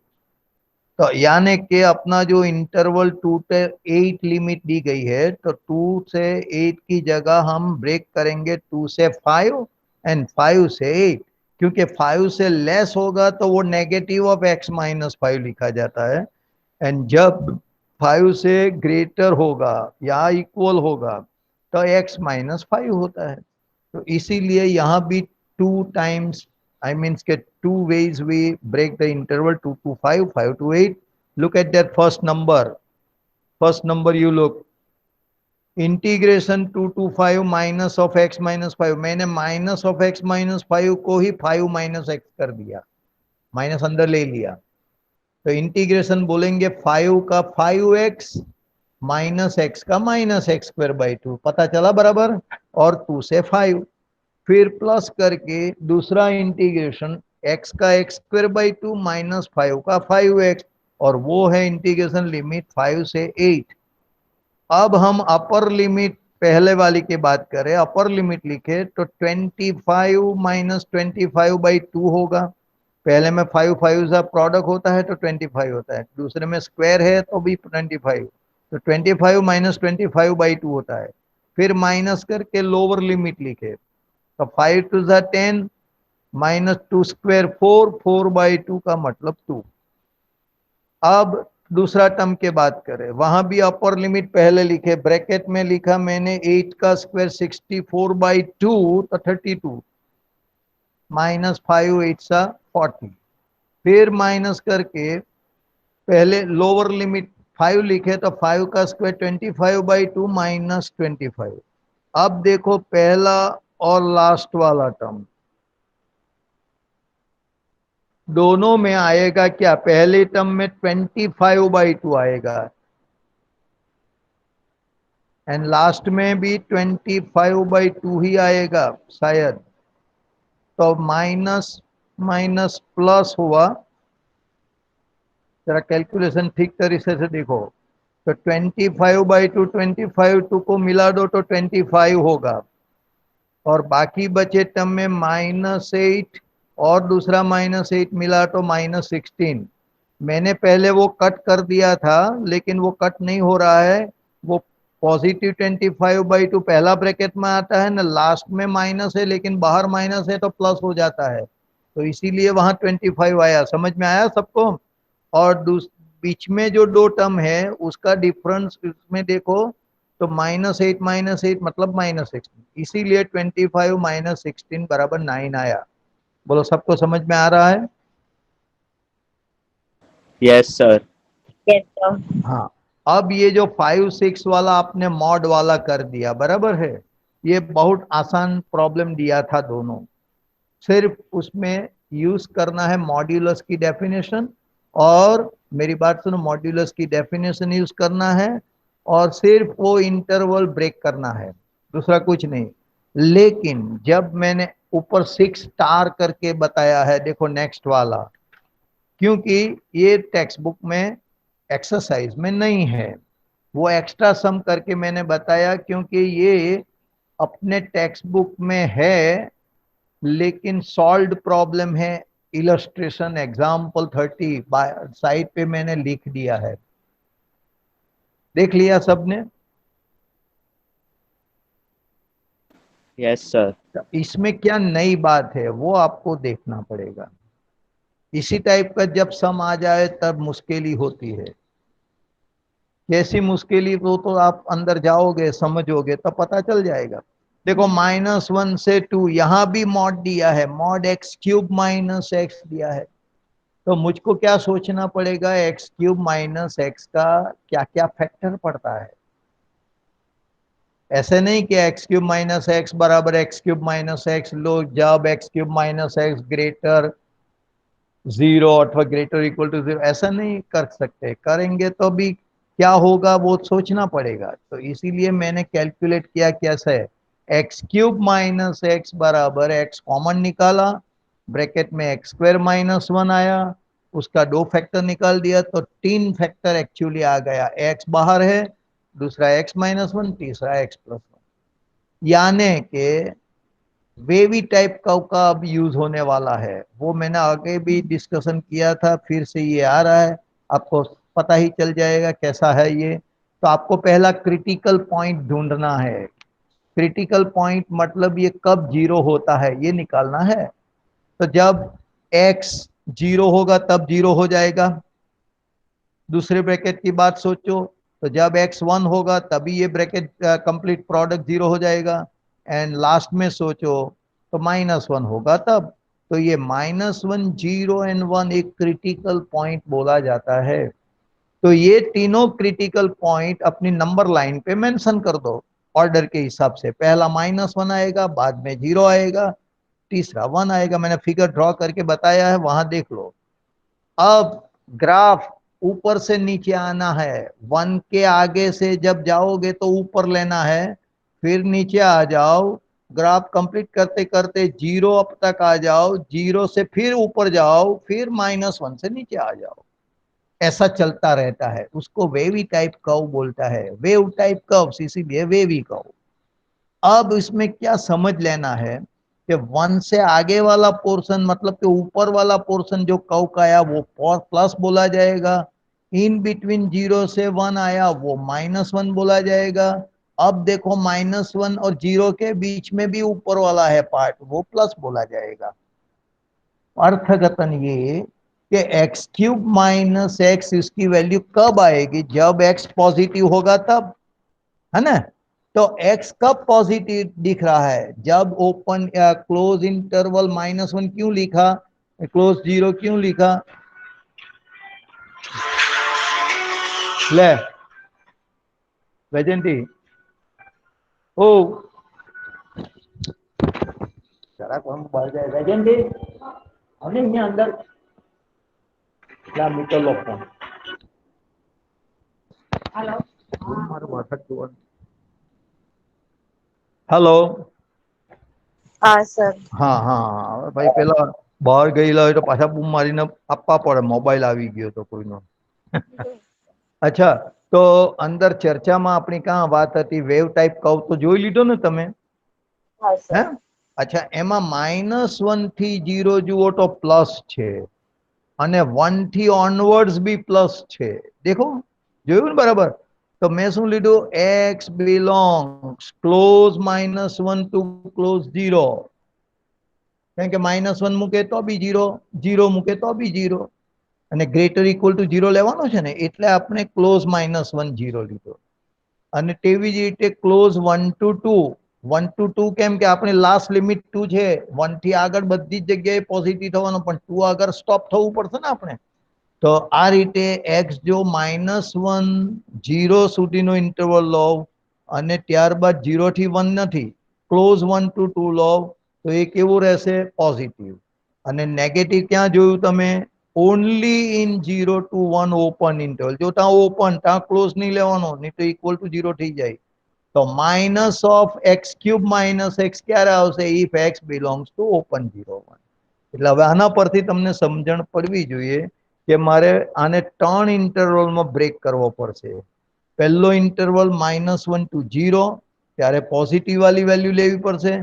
तो यानी कि अपना जो इंटरवल 2 से 8 लिमिट दी गई है, तो 2 से 8 की जगह हम ब्रेक करेंगे 2 से 5 एंड 5 से 8, क्योंकि 5 से लेस होगा तो वो नेगेटिव ऑफ x-5 लिखा जाता है, एंड जब 5 से ग्रेटर होगा या इक्वल होगा तो x-5 होता है। तो इसीलिए यहाँ भी 2 टाइम्स, I means के 2 ways we break the interval, 2 to 5, 5 to 8। Look at that first number, first number you look, integration 2 to 5 minus of x-5, मैंने माइनस ऑफ x-5 को ही 5 माइनस x कर दिया, माइनस अंदर ले लिया, तो इंटीग्रेशन बोलेंगे 5 का 5x माइनस x का -x²/2, पता चला बराबर, और 2 से 5, फिर प्लस करके दूसरा इंटीग्रेशन x का x² बाई 2 -5 का 5x, और वो है इंटीग्रेशन लिमिट 5 से 8। अब हम अपर लिमिट पहले वाली की बात करें, अपर लिमिट लिखे तो 25 माइनस 25/2 होगा। पहले में 5 5 का प्रोडक्ट होता है तो 25 होता है, दूसरे में स्क्वायर है तो भी 25, तो 25 माइनस 25/2 होता है। फिर माइनस करके लोअर लिमिट लिखे तो 5 टू ज़ा 10 माइनस 2 स्क्वायर 4, 4/2 का मतलब 2। अब दूसरा टर्म के बात करें, वहां भी अपर लिमिट पहले लिखे, ब्रैकेट में लिखा मैंने 8 का स्क्वायर 64/2 तो 32 माइनस 5 8 सा 40। फिर माइनस करके पहले लोअर लिमिट 5 लिखे तो 5 का स्क्वायर 25/2 माइनस 25। अब देखो पहला और लास्ट वाला टर्म दोनों में आएगा क्या, पहले टर्म में 25/2 आएगा एंड लास्ट में भी 25/2 ही आएगा शायद। तो माइनस माइनस प्लस हुआ, जरा कैलकुलेशन ठीक तरीके से देखो, तो 25/2 25 को मिला दो तो 25 होगा, और बाकी बचे टर्म में -8 और दूसरा -8 मिला तो -16। मैंने पहले वो कट कर दिया था लेकिन वो कट नहीं हो रहा है, वो पॉजिटिव 25/2 पहला ब्रैकेट में आता है ना, लास्ट में माइनस है लेकिन बाहर माइनस है तो प्लस हो जाता है, तो इसीलिए वहां 25 आया। समझ में आया सबको? और बीच में जो दो टर्म है उसका डिफरेंस इसमें देखो तो -8 मतलब -16, इसीलिए 25 माइनस 16 बराबर 9 आया। बोलो सबको समझ में आ रहा है? Yes sir. Yes, sir. हाँ। अब ये जो 5 6 वाला आपने मॉड वाला कर दिया, बराबर है, ये बहुत आसान प्रॉब्लम दिया था दोनों। सिर्फ उसमें यूज करना है मॉड्यूलस की डेफिनेशन, और मेरी बात सुनो, मॉड्यूलस की डेफिनेशन यूज करना है और सिर्फ वो इंटरवल ब्रेक करना है, दूसरा कुछ नहीं। लेकिन जब मैंने ऊपर 6 स्टार करके बताया है, देखो नेक्स्ट वाला, क्योंकि ये टेक्स्ट बुक में एक्सरसाइज में नहीं है, वो एक्स्ट्रा सम करके मैंने बताया क्योंकि ये अपने टेक्स्ट बुक में है लेकिन सॉल्व्ड प्रॉब्लम है, इलस्ट्रेशन एग्जाम्पल 30 साइड पे मैंने लिख दिया है। देख लिया सबने? Yes sir. तो इसमें क्या नई बात है वो आपको देखना पड़ेगा। इसी टाइप का जब सम आ जाए तब मुश्किल होती है। कैसी मुश्किल हो तो आप अंदर जाओगे समझोगे तो पता चल जाएगा। देखो -1 से 2 यहां भी मॉड दिया है, मॉड x³ माइनस एक्स दिया है, तो मुझको क्या सोचना पड़ेगा, x³ माइनस एक्स का क्या क्या फैक्टर पड़ता है। ऐसे नहीं कि x³ माइनस एक्स बराबर x³ माइनस एक्स लो, जब x³ माइनस एक्स ग्रेटर 0 अथवा ग्रेटर इक्वल टू 0, ऐसा नहीं कर सकते, करेंगे तो भी क्या होगा वो सोचना पड़ेगा। तो इसीलिए मैंने कैलकुलेट किया कैसे, x³ माइनस एक्स बराबर x कॉमन निकाला, ब्रैकेट में x² -1 आया, उसका 2 फैक्टर निकाल दिया तो 3 फैक्टर एक्चुअली आ गया, x बाहर है, दूसरा x -1, तीसरा x +1, यानी कि वेवी टाइप का अब यूज होने वाला है। वो मैंने आगे भी डिस्कशन किया था, फिर से ये आ रहा है, आपको पता ही चल जाएगा कैसा है ये। तो आपको पहला क्रिटिकल पॉइंट ढूंढना है। क्रिटिकल पॉइंट मतलब ये कब जीरो होता है ये निकालना है। तो जब x जीरो होगा तब जीरो हो जाएगा। दूसरे ब्रैकेट की बात सोचो, तो जब x1 होगा तभी ये ब्रैकेट कंप्लीट प्रोडक्ट जीरो हो जाएगा। एंड लास्ट में सोचो तो -1 होगा तब। तो ये -1 0 एंड 1 एक क्रिटिकल पॉइंट बोला जाता है। तो ये तीनों क्रिटिकल पॉइंट अपनी नंबर लाइन पे मेंशन कर दो ऑर्डर के हिसाब से। पहला -1 आएगा, बाद में 0 आएगा, तीसरा 1 आएगा। मैंने फिगर ड्रॉ करके बताया है, वहां देख लो। अब ग्राफ ऊपर से नीचे आना है, 1 के आगे से जब जाओगे तो ऊपर लेना है, फिर नीचे आ जाओ, ग्राफ कंप्लीट करते करते 0 अप तक आ जाओ, 0 से फिर ऊपर जाओ, फिर -1 से नीचे आ जाओ। ऐसा चलता रहता है, उसको वेवी टाइप कर्व बोलता है, वेव टाइप कर्व, इसीलिए वेवी कर्व। अब इसमें क्या समझ लेना है कि वन से आगे वाला पोर्शन, मतलब कि ऊपर वाला पोर्शन जो कर्व का आया वो प्लस बोला जाएगा, इन बिटवीन 0 से 1 आया वो -1 बोला जाएगा। अब देखो -1 और 0 के बीच में भी ऊपर वाला है पार्ट, वो प्लस बोला जाएगा। अर्थकथन ये कि x³ - x इसकी वैल्यू कब आएगी, जब x पॉजिटिव होगा तब, है ना। तो x कब पॉजिटिव दिख रहा है, जब ओपन या क्लोज इंटरवल -1 क्यों लिखा, क्लोज 0 क्यों लिखा, ले वैजंती ओ जरा कोण બહાર જાય વૈજંતી આવને અહીંયા અંદર લા મીટર લો ફોન હેલો મારું વાટક જોવાનું હેલો हाँ सर। હા હા ભાઈ પેલા બહાર ગયેલા હોય તો પાછા બૂમ મારીને આપવા પડે, મોબાઈલ આવી ગયો તો કોઈનો। અચ્છા, તો અંદર ચર્ચામાં આપણી કાં વાત હતી, વેવ ટાઈપ કર્વ તો જોઈ લીધો ને તમે, हाँ હે? सर। અચ્છા, એમાં -1 થી 0 જુઓ તો પ્લસ છે અને 1 થી ઓનવર્ડ્સ બી પ્લસ છે, દેખો, જોયું ને બરાબર। તો મેં શું લીધું, x belongs close -1 to close 0, કારણ કે -1 મૂકે તો બી 0, 0 મૂકે તો બી 0 અને ગ્રેટર ઇક્વલ ટુ 0 લેવાનો છે ને, એટલે આપણે ક્લોઝ -1 0 લીધો। અને તેવી જ રીતે ક્લોઝ 1 ટુ 2, 1 ટુ 2 કેમ કે આપણે લાસ્ટ લિમિટ 2 છે, 1 થી આગળ બધી જ જગ્યાએ પોઝિટિવ થવાનો, પણ 2 આગળ સ્ટોપ થવું પડશે ને આપણે। તો આ રીતે x જો -1 0 સુધીનો ઇન્ટરવલ લો અને ત્યારબાદ 0 થી 1 નથી, ક્લોઝ 1 ટુ 2 લો, તો એ કેવું રહેશે, પોઝિટિવ। અને નેગેટિવ ક્યાં જોયું તમે, only in 0 to 1 open interval, જો ત્યાં ઓપન, ત્યાં ક્લોઝ નહીં લેવાનો, નહીં તો ઇક્વલ ટુ 0 થઈ જાય। તો -(x³ - x ક્યારે આવશે, if x belongs to open 0 1। એટલે હવે આના પરથી તમને સમજણ પડવી જોઈએ કે મારે આને 3 ઇન્ટરવલમાં બ્રેક કરવો પડશે। પહેલો ઇન્ટરવલ -1 ટુ 0, ત્યારે પોઝિટિવ વાળી વેલ્યુ લેવી પડશે,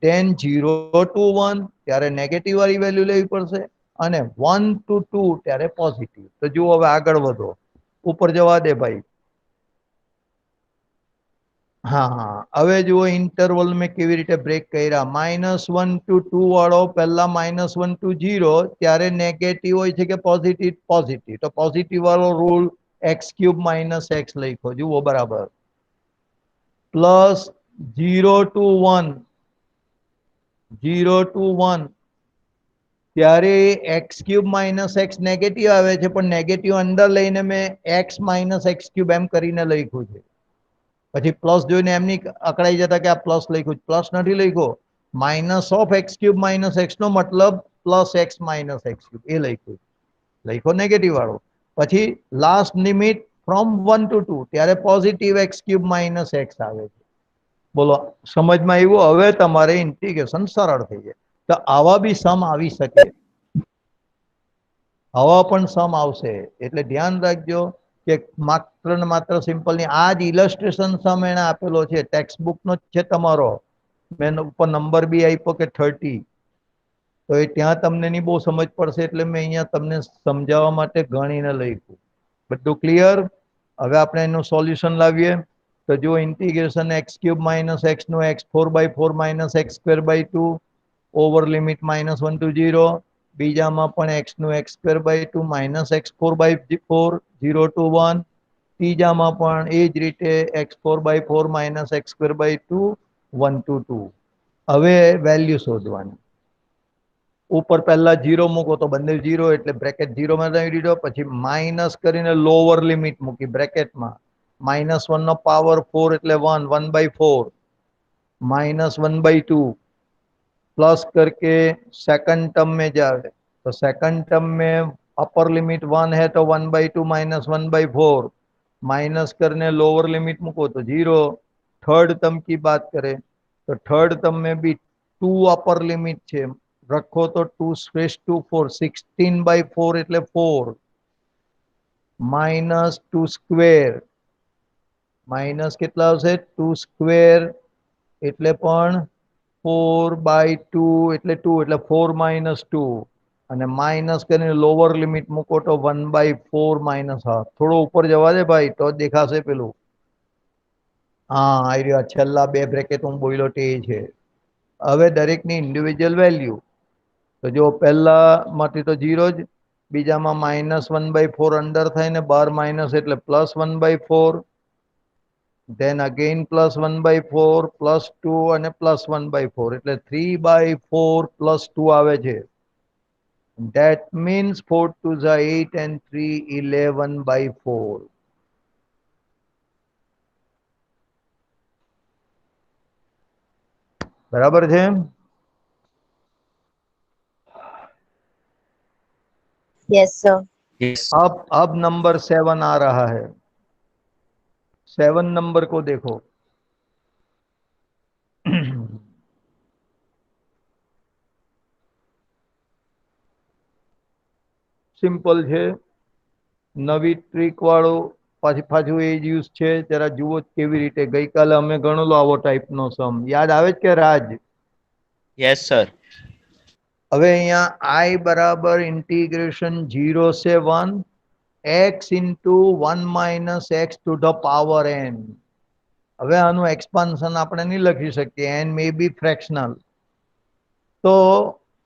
ધેન 0 ટુ 1 ત્યારે નેગેટિવ વાળી વેલ્યુ લેવી પડશે, અને 1 ટુ 2 ત્યારે પોઝિટિવ। તો જુઓ હવે આગળ વધો, ઉપર જવા દે ભાઈ। हाँ हाँ, હવે જુઓ ઇન્ટરવલ મેં કેવી રીતે બ્રેક કર્યા, -1 ટુ 2 વાળો પહેલા -1 ટુ 0 ત્યારે નેગેટિવ હોય છે કે પોઝિટિવ, પોઝિટિવ, તો પોઝિટિવ વાળો રૂલ x³ - x લખો, જુઓ બરાબર, પ્લસ 0 ટુ 1, 0 ટુ 1 ત્યારે x³ - x નેગેટિવ આવે છે, પણ નેગેટિવ અંદર લઈને મેં x - x³ એમ કરીને લખ્યું છે। પછી પ્લસ જોઈને એમની અકળાઈ જતા કે આ પ્લસ લખ્યું, પ્લસ નથી લખ્યો, -(x³ - x) નો મતલબ +x - x³ એ લખ્યું, લખો નેગેટિવ વાળો। પછી લાસ્ટ લિમિટ ફ્રોમ 1 ટુ 2 ત્યારે પોઝિટિવ x³ - x આવે છે। બોલો સમજમાં આવ્યું, હવે તમારે ઇન્ટિગ્રેશન સરળ થઈ જાય। તો આવા બી સમ આવી શકે, આવા પણ સમ આવશે, એટલે ધ્યાન રાખજો કે માત્ર ને માત્ર સિમ્પલ ની આ જ ઇલસ્ટ્રેશન સમ એને આપેલો છે, ટેક્સ્ટ બુક નો જ છે તમારો, મેં ઉપર નંબર બી આપ્યો કે 30, તો એ ત્યાં તમને નહીં બહુ સમજ પડશે, એટલે મેં અહીંયા તમને સમજાવવા માટે ગણીને લખ્યું। બધું ક્લિયર? હવે આપણે એનું સોલ્યુશન લાવીએ, તો જો ઇન્ટિગ્રેશન x³ - x નો x4/4 - x²/2 over limit -1 to 0, બીજામાં પણ x નું x²/2 -x4/4 0 ટુ 1, ત્રીજામાં પણ એ જ રીતે x4/4 - x²/2 1 ટુ 2। હવે વેલ્યુ શોધવાની, ઉપર પહેલા 0 મૂકો તો બંને 0 એટલે બ્રેકેટ 0 માં લઈ દીધો, પછી માઇનસ કરીને લોઅર લિમિટ મૂકી બ્રેકેટમાં, -1 નો પાવર 4 એટલે 1, 1/4 -1/2, प्लस करके सेकंड टर्म में जाए तो सेकंड टर्म में अपर लिमिट 1 है तो 1/2 - 1/4, माइनस करने लोअर लिमिट मुको तो 0। थर्ड टर्म की बात करें तो थर्ड टर्म में भी 2 अपर लिमिट है, रखो तो 2 / 4 16/4 એટલે 4, માઇનસ ટુ સ્ક્વેર, માઇનસ કેટલા આવશે? ટુ સ્ક્વેર એટલે પણ 4/2 એટલે 2 એટલે 4 માઇનસ 2 અને માઇનસ કરીને લોઅર લિમિટ મૂકો તો 1/4 માઇનસ હાફ. થોડો ઉપર જવા દે ભાઈ તો જ દેખાશે પેલું. હા આવી રહ્યો છેલ્લા બે બ્રેકેટ હું બોલ્યો તે છે. હવે દરેકની ઇન્ડિવિજ્યુઅલ વેલ્યુ તો જો પહેલામાંથી તો 0 જ, બીજામાં -1/4 અંદર થાય ને બાર માઇનસ એટલે +1/4, then again +1/4 +2 અને +1/4 એટલે 3/4 +2 આવે છે. That means 4 2 is 8 and 3 11/4. बराबर है? Yes, sir. yes, अब नंबर 7 आ रहा है. 7 नंबर को देखो. સિમ્પલ છે, નવી ટ્રીક વાળો પાછું એ જ યુઝ છે. જરા જુઓ કેવી રીતે. ગઈકાલે અમે ગણેલો આવો ટાઈપનો સમ યાદ આવે છે કે રાજ? yes sir, હવે અહીંયા I બરાબર ઇન્ટિગ્રેશન 0 से 1 x into 1 minus x to the power n. હવે આનું એક્સપાન્શન આપણે નહીં લખી શકીએ, n મે બી ફ્રેક્શનલ. તો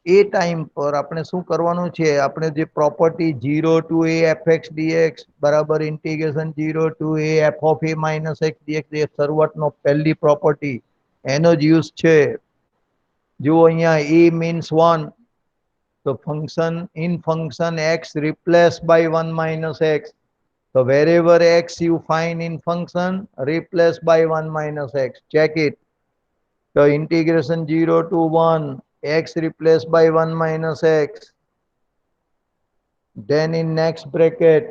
એ ટાઈમ પર આપણે શું કરવાનું છે? આપણે જે property 0 to a fx dx બરાબર integration 0 to a f of a minus x dx એ શરૂઆતનો પહેલી પ્રોપર્ટી એનો જ યુઝ છે. જુઓ અહીંયા e means 1 તો function in function x replaced by 1 minus x. So wherever x you find in function, replace by 1 minus x. Check it. So integration 0 to 1, x replaced by 1 minus x. Then in next bracket,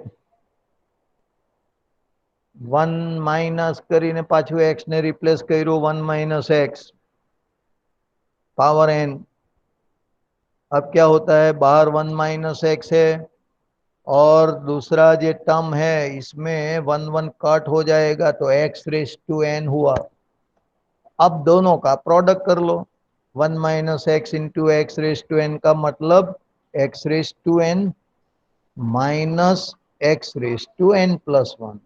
1 minus કરીને પાછું x ને replace કર્યું 1 minus x. Power n. अब क्या होता है? बाहर 1 minus x है और दूसरा जो टर्म है इसमें 1 1 कट हो जाएगा तो x रेस टू n हुआ. अब दोनों का प्रोडक्ट कर लो. 1 minus x into x raise to n का मतलब x raise to n minus x raise to n plus 1.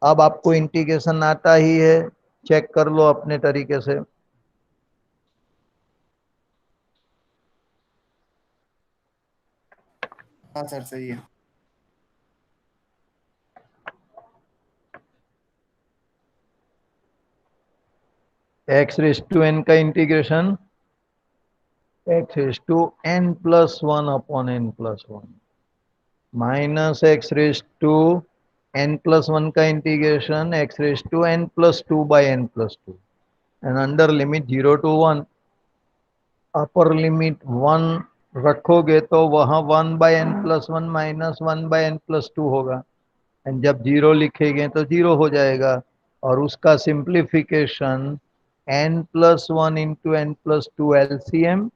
अब आपको इंटीग्रेशन आता ही है, चेक कर लो अपने तरीके से. हाँ सर सही है. x रेस टू n का integration x raise to n plus 1 upon n plus 1 minus x raise to n plus 1 का integration x raise to n plus 2 by n plus 2 and under limit 0 to 1 upper limit 1 रखोगे तो वहां 1 by n plus 1 minus 1 by n plus 2 होगा. And जब 0 लिखेंगे तो 0 हो जाएगा और उसका simplification n plus 1 into n plus 2 LCM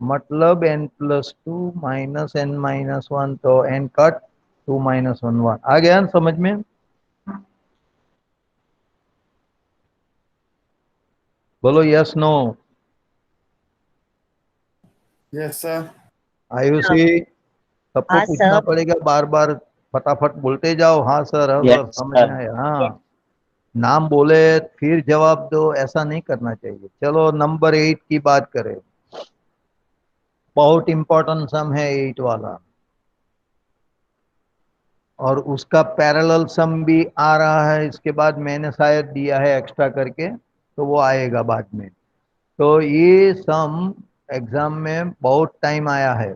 मतलब n plus 2 minus n minus 1 तो n कट 2 minus 1 1. आ गया ना समझ में? बोलो yes no. Yes sir. Ayushi सबको हाँ पूछना सर. पड़ेगा बार बार, फटाफट बोलते जाओ. हाँ सर, हाँ yes सर, समझ sir, में आया. हाँ, नाम बोले फिर जवाब दो, ऐसा नहीं करना चाहिए. चलो नंबर 8 की बात करें. बहुत इंपॉर्टेंट सम है 8 वाला और उसका पैरेलल सम भी आ रहा है. इसके बाद मैंने शायद दिया है एक्स्ट्रा करके तो वो आएगा बाद में. तो ये सम एग्जाम में बहुत टाइम आया है,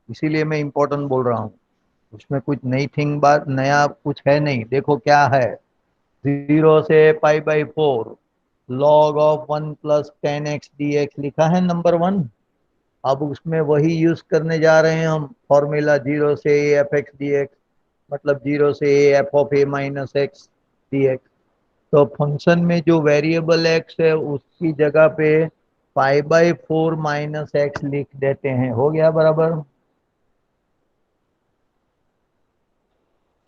इसीलिए मैं इंपॉर्टेंट बोल रहा हूँ. उसमें कुछ नई थिंग बात नया कुछ है नहीं. देखो क्या है. 0 से π/4 log of 1 plus 10x dx लिखा है नंबर 1. अब उसमें वही यूज करने जा रहे हैं हम फॉर्मूला 0 से a f x dx मतलब 0 से a f of a minus x dx. तो फंक्शन में जो वेरिएबल x है उसकी जगह पे π/4 माइनस एक्स लिख देते हैं. हो गया बराबर?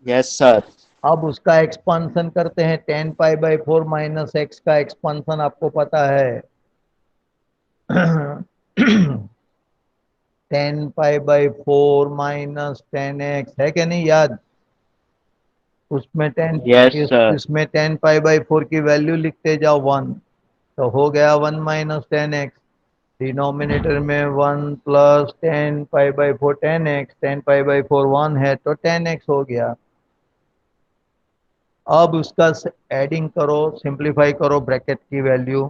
Yes sir. अब उसका एक्सपांसन करते हैं, 10 पाई/4 माइनस एक्स का एक्सपांसन आपको पता है। 10 पाई/4 माइनस 10x है क्या नहीं याद? उसमें टेन यस सर। इसमें 10 पाई/4 की वैल्यू लिखते जाओ 1, तो हो गया 1 माइनस 10x। डिनोमिनेटर में 1 प्लस 10 पाई/4 10x, 10 पाई/4 1 है तो 10x हो गया। अब उसका एडिंग करो, सिंप्लीफाई करो ब्रैकेट की वैल्यू।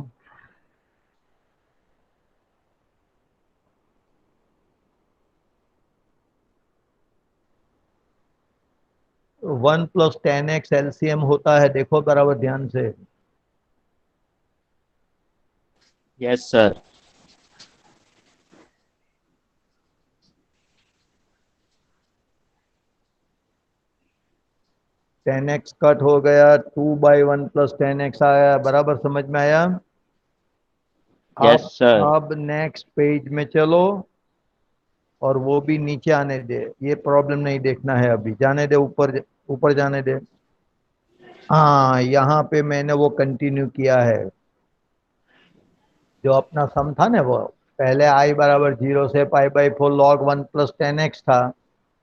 1 प्लस 10x एलसीएम होता है, देखो बराबर ध्यान से। Yes sir. 10x कट हो गया, 2/1 प्लस 10x आया, बराबर समझ में आया? Yes sir. अब नेक्स्ट पेज में चलो, और वो भी नीचे आने दे, ये प्रॉब्लम नहीं देखना है अभी, जाने दे, ऊपर ऊपर जाने दे। हाँ, यहाँ पे मैंने वो कंटिन्यू किया है, जो अपना सम था ना, वो पहले I = 0 से पाई/4 log 1 प्लस 10x था।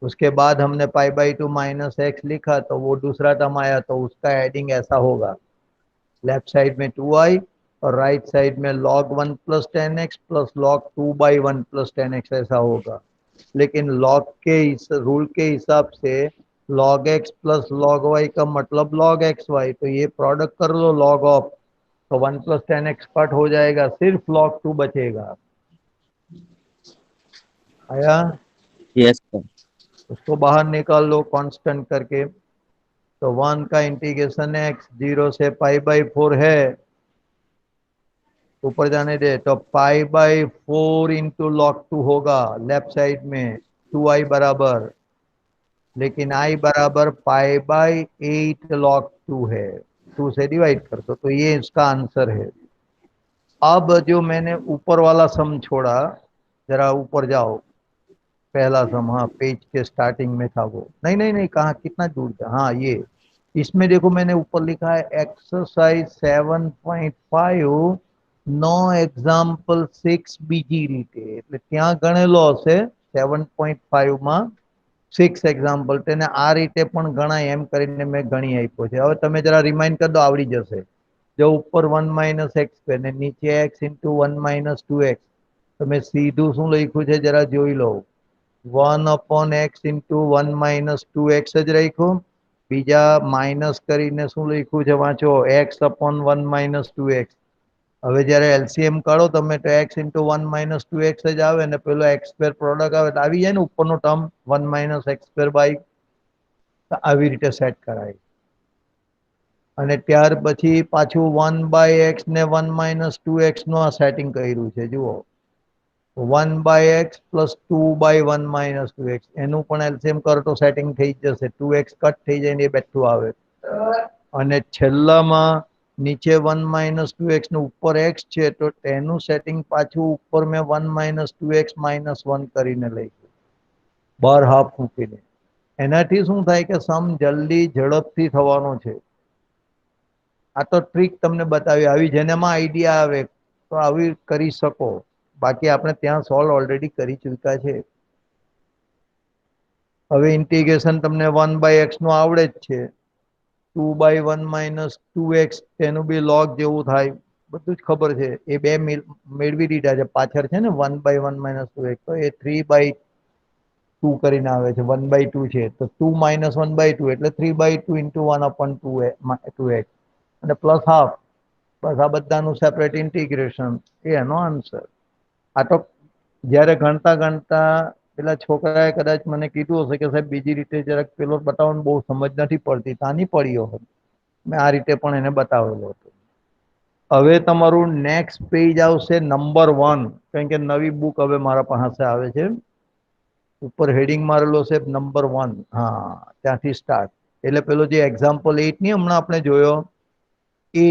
उसके बाद हमने पाई/2 माइनस एक्स लिखा, तो वो दूसरा टर्म आया, तो उसका एडिंग ऐसा होगा, लेफ्ट साइड में 2i और राइट साइड में log 1 plus 10x plus log 2/1 plus 10x, ऐसा होगा। लेकिन लॉग के इस रूल के हिसाब से log x plus log y का मतलब log xy, तो ये प्रोडक्ट कर लो log ऑफ, तो 1 प्लस 10x कट हो जाएगा, सिर्फ log 2 बचेगा। आया? Yes sir. उसको बाहर निकाल लो कांस्टेंट करके, तो 1 का इंटीग्रेशन x 0 से पाई/4 है, ऊपर जाने दे, तो पाई/4 इंटू log 2 होगा लेफ्ट साइड में, 2i बराबर, लेकिन i बराबर पाई/8 log 2 है, 2 से डिवाइड कर दो, तो ये इसका आंसर है। अब जो मैंने ऊपर वाला सम छोड़ा, जरा ऊपर जाओ, पहला सम, हाँ पेज के स्टार्टिंग में था वो, नहीं नहीं नहीं, कहाँ, कितना दूर था, हाँ ये, इसमें देखो मैंने ऊपर लिखा है एक्सरसाइज 7.5 नो एग्जाम्पल 6 બીજી રીતે, એટલે ત્યાં ગણેલો હશે 7.5 માં 6 એક્ઝામ્પલ, તેને આ રીતે પણ ગણાય એમ કરીને મેં ગણી આપ્યો છે। હવે તમે જરા રિમાઇન્ડ કરી દો, આવડી જશે। જો ઉપર 1 માઇનસ એક્સ સ્ક્વેર ને નીચે x ઇન્ટુ 1 માઇનસ 2x, તમે સીધું શું લખ્યું છે જરા જોઈ લો, 1/x ઇન્ટુ 1 માઇનસ 2x જ રાખ્યું, બીજા માઇનસ કરીને શું લખ્યું છે વાંચો, x/1 માઇનસ 2x। હવે જ્યારે એલસીએમ કાઢો તમે, તો x ઇન્ટુ 1 માઇનસ 2x જ આવે ને, પેલો x સ્ક્વેર પ્રોડક્ટ આવે તો આવી જાય ને ઉપરનો term 1 minus x square by, આવી રીતે સેટ કરાય। અને ત્યાર પછી પાછું 1/x ને 1 માઇનસ 2x નું આ સેટિંગ કર્યું છે, જુઓ 1/x પ્લસ 2/1 માઇનસ 2x, એનું પણ એલસીએમ કરો તો સેટિંગ થઈ જ જશે, 2x કટ થઈ જાય ને એ બેઠું આવે। અને છેલ્લામાં નીચે 1 માઇનસ 2x નું ઉપર x છે, તો એનું સેટિંગ પાછું ઉપર મેં 1 માઇનસ 2x માઇનસ 1 કરીને લખ્યું, બાર હાફ મૂકીને। એનાથી શું થાય કે સમ જલ્દી ઝડપથી થવાનો છે। આ તો ટ્રીક તમને બતાવી, આવી જેનામાં આઈડિયા આવે તો આવી કરી શકો, બાકી આપણે ત્યાં સોલ્વ ઓલરેડી કરી ચૂક્યા છે। હવે ઇન્ટિગ્રેશન તમને 1/x નું આવડે જ છે, 2/1 માઇનસ 2x તેનું બી log જેવું થાય, બધું જ ખબર છે, એ બે મેળવી દીધા છે, પાછળ છે ને 1/1 માઇનસ 2x, તો એ 3/2 કરીને આવે છે, 1/2 છે, તો 2 માઇનસ 1/2 એટલે 3/2 ઇન્ટુ 1/2x અને પ્લસ હાફ, બસ આ બધાનું સેપરેટ ઇન્ટિગ્રેશન, એ એનો આન્સર। આ તો જ્યારે ગણતા ગણતા પેલા છોકરાએ કદાચ મને કીધું હશે કે સાહેબ બીજી રીતે જરાક પેલો બતાવો ને, બહુ સમજ નથી પડતી, તાની પડ્યો હોય, મેં આ રીતે પણ એને બતાવેલો હતો। હવે તમારું નેક્સ્ટ પેજ આવશે નંબર 1, કારણ કે નવી બુક હવે મારા પાસે આવે છે, ઉપર હેડિંગ મારેલો છે નંબર 1, હા ત્યાંથી સ્ટાર્ટ, એટલે પેલો જે એક્ઝામ્પલ 8 ની હમણાં આપણે જોયો, એ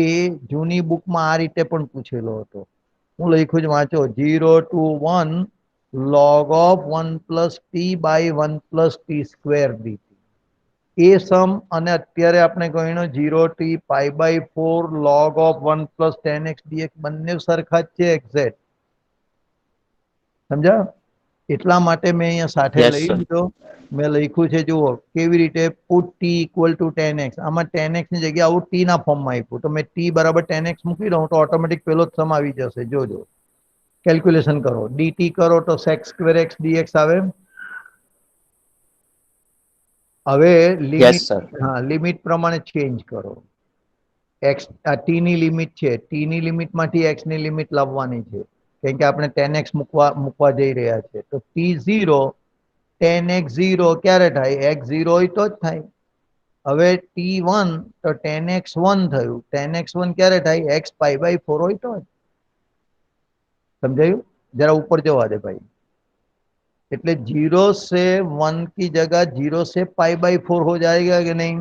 જૂની બુકમાં આ રીતે પણ પૂછેલો હતો। હું લખ્યું છે વાંચો, 0 to 1 log of 1 plus t by 1 plus t square dt, એ સમ અને અત્યારે આપણે કહીનો 0t π/4 log of 1 plus 10x dx બંને સરખા જ છે એક્ઝેક્ટ સમજા એટલા માટે મેં અહીંયા સાથે Yes, લઈ sir. લીધો મેં લખ્યું છે જુઓ કેવી રીતે put t equal to 10x આમાં 10x ની જગ્યાએ આવું t ના ફોર્મમાં આપ્યું તો મેં t બરાબર 10x મૂકી દઉં તો ઓટોમેટિક પેલો જ સમ આવી જશે જોજો કેલ્ક્યુલેશન કરો dt કરો તો sec સ્ક્વેર x dx આવે હવે Yes, લિમિટ sir. હા લિમિટ પ્રમાણે ચેન્જ કરો એક્સ ટી ની લિમિટ છે ટી ની લિમિટમાંથી એક્સ ની લિમિટ લાવવાની છે કેમ કે આપણે 10x મૂકવા જઈ રહ્યા છે તો t0 10x0 ક્યારે થાય x0 હોય તો જ થાય હવે t1 તો 10x1 થયું 10x1 ક્યારે થાય x π/4 હોય તો જ समझाયું जरा ऊपर जवा दे भाई એટલે 0 से 1 की जगह 0 से π/4 हो जाएगा कि नहीं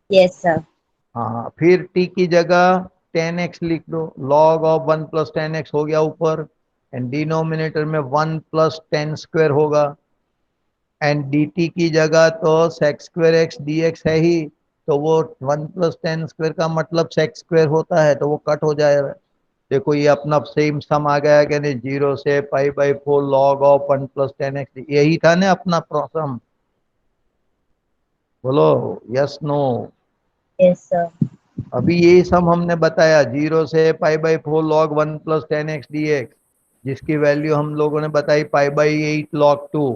Yes, sir. हाँ फिर t की जगह 10x लिख दो log ऑफ 1 प्लस 10x हो गया ऊपर एंड डिनोमिनेटर में 1 प्लस 10 स्क्वायर होगा एंड dt की जगह तो sec स्क्वायर x dx है ही तो वो 1 प्लस 10 स्क्वायर का मतलब sec स्क्वायर होता है तो वो कट हो जाएगा देखो ये अपना सेम सम आ गया कि नहीं 0 से π/4 log ऑफ 1 प्लस 10x यही था ना अपना सम बोलो यस नो Yes, sir. अभी ये सम हमने बताया 0 से π/4 log 1 प्लस 10x dx जिसकी वैल्यू हम लोगों ने बताई π/8 log 2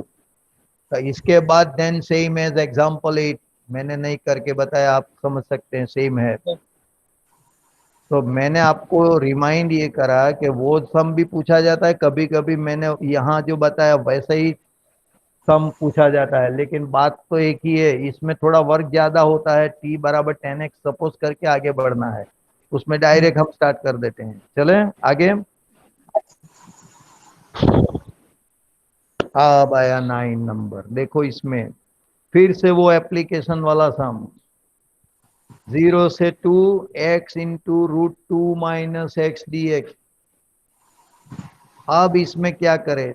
तो इसके बाद देन सेम एज एग्जांपल 8 मैंने नहीं करके बताया आप समझ सकते हैं सेम है तो मैंने आपको रिमाइंड ये करा कि वो सम भी पूछा जाता है कभी कभी मैंने यहाँ जो बताया वैसे ही सम पूछा जाता है लेकिन बात तो एक ही है इसमें थोड़ा वर्क ज्यादा होता है t बराबर 10x सपोज करके आगे बढ़ना है उसमें डायरेक्ट हम स्टार्ट कर देते हैं चले आगे अब आया 9 नंबर देखो इसमें फिर से वो एप्लीकेशन वाला सम 0 से 2 x into √2 minus x dx अब इसमें क्या करें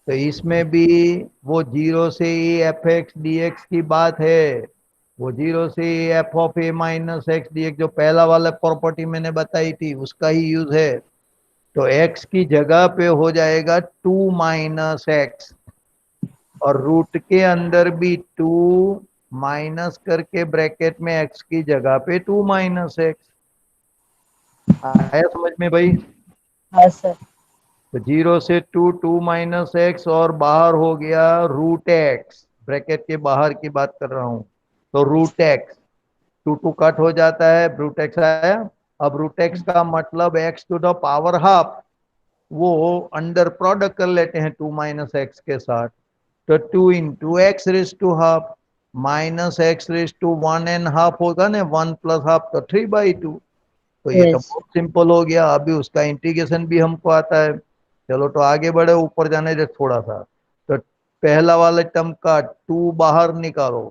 तो इसमें भी वो 0 से एफ एक्स डी एक्स की बात है वो 0 से F of A minus x d x जो पहला वाला प्रॉपर्टी मैंने बताई थी उसका ही यूज है तो x की जगह पे हो जाएगा 2 माइनस एक्स और रूट के अंदर भी 2 माइनस करके ब्रैकेट में x की जगह पे 2 माइनस एक्स आया समझ में भाई Yes, sir. तो 0 से 2 2 माइनस एक्स और बाहर हो गया रूट एक्स ब्रैकेट के बाहर की बात कर रहा हूं तो रूट एक्स 2 2 कट हो जाता है रूट एक्स आया अब रूट एक्स का मतलब x to the power half वो अंडर प्रोडक्ट कर लेते हैं 2 माइनस एक्स के साथ तो 2 into x raise to half minus x raise to 1.5 होगा ना 1 प्लस हाफ तो 3/2 तो ये तो Yes. बहुत सिंपल हो गया अभी उसका इंटीग्रेशन भी हमको आता है चलो तो आगे बढ़े ऊपर जाने दे थोड़ा सा तो पहला वाले टर्म का 2 बाहर निकालो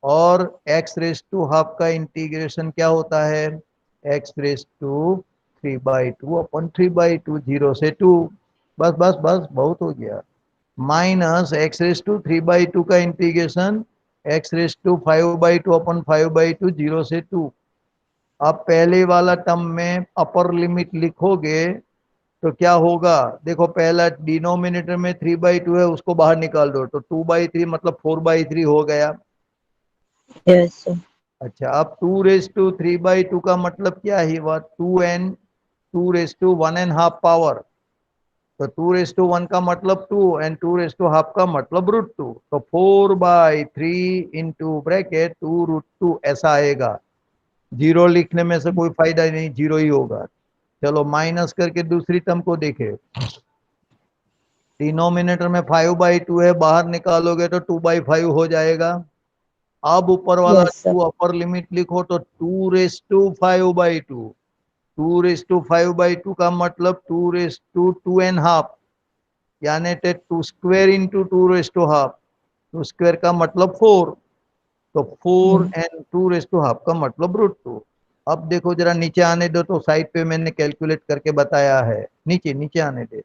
और एक्स रेस टू हाफ का इंटीग्रेशन क्या होता है एक्स रेस टू 3/2 अपन 3/2 0 से 2 बस बस बस बहुत हो गया माइनस एक्स रेस टू 3/2 का इंटीग्रेशन एक्स रेस टू 5/2 अपन 5/2 0 से 2 अब पहले वाला टर्म में अपर लिमिट लिखोगे तो क्या होगा देखो पहला डिनोमिनेटर में 3/2 है उसको बाहर निकाल दो तो 2/3 मतलब 4/3 हो गया Yes, sir. अच्छा अब 2 रेस टू 3/2 का मतलब क्या ही हुआ 2 रेस टू 1.5 पावर तो 2 रेस टू 1 का मतलब 2 एंड 2 रेस टू 1/2 का मतलब √2 तो 4/3 इंटू ब्रैकेट 2 √2 ऐसा आएगा जीरो लिखने में से कोई फायदा नहीं जीरो ही होगा चलो माइनस करके दूसरी टर्म को देखे डिनोमिनेटर में 5/2 है बाहर निकालोगे तो 2/5 हो जाएगा अब ऊपर वाला Yes, sir. 2 अपर लिमिट लिखो तो 2 रेस टू 5/2 2 रेस टू 5/2 का मतलब 2 रेस टू 2.5 यानी 2 square into 2 raise to 1/2 2 square का मतलब 4 तो 4 एंड 2 रेस टू 1/2 का मतलब √2 अब देखो जरा नीचे आने दो तो साइड पे मैंने कैलकुलेट करके बताया है नीचे नीचे आने दे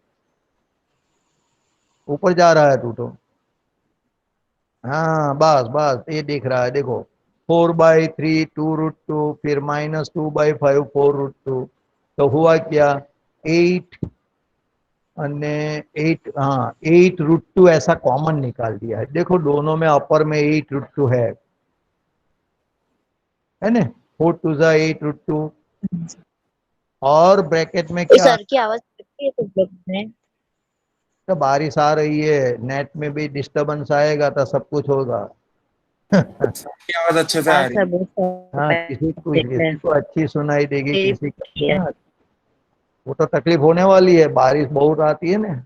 ऊपर जा रहा है तू तो हाँ बस बस ये दिख रहा है, देखो 4/3 2√2, फिर -2/5 4√2। तो हुआ क्या, 8 અને 8, हाँ 8√2 ऐसा कॉमन निकाल दिया है। देखो दोनों में अपर में 8√2 है ना, 4 2 8√2। और ब्रैकेट में ये क्या, सर की आवाज कटती है तुम लोग में। तो बारिश आ रही है, नेट में भी डिस्टरबेंस आएगा तो सब कुछ होगा। सबकी आवाज अच्छे से हाँ आ रही सर है। बहुत हाँ किसी को देख रहे किसी हैं। को अच्छी सुनाई देगी, मेरी किसी को भी है। हाँ, वो तो तकलीफ होने वाली है, बारिश बहुत आती है ना।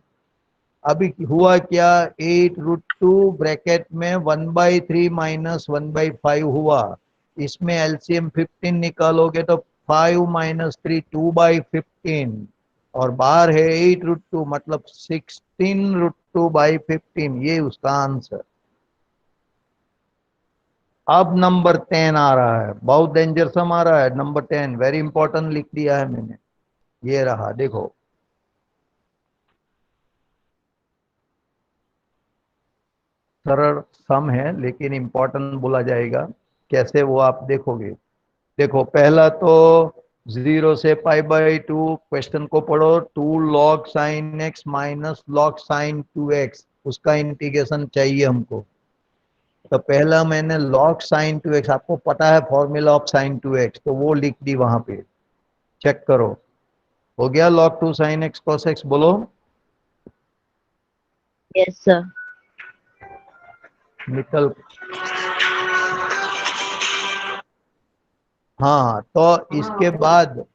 अभी हुआ क्या, 8√2 ब्रैकेट में 1/3 -1/5 हुआ। इसमें एलसीएम 15 निकालोगे तो 5 - 3 2/15, और बाहर है 8√2, मतलब 16√2/15, ये उसका आंसर। अब नंबर 10 आ रहा है, बहुत डेंजरसम आ रहा है नंबर 10, वेरी इंपॉर्टेंट लिख दिया है मैंने। ये रहा देखो, सरल सम है लेकिन इंपॉर्टेंट बोला जाएगा, कैसे वो आप देखोगे। देखो पहला तो 0 से π/2 क्वेश्चन को पढ़ो, 2 log sin x -log sin 2x, उसका इंटीग्रेशन चाहिए हमको। तो पहला मैंने log sin 2x, आपको पता है फॉर्मूला ऑफ sin 2x, तो वो लिख दी वहां पे, चेक करो। हो गया log 2 sin x cos x, बोलो। Yes sir. निकल, हाँ तो इसके बाद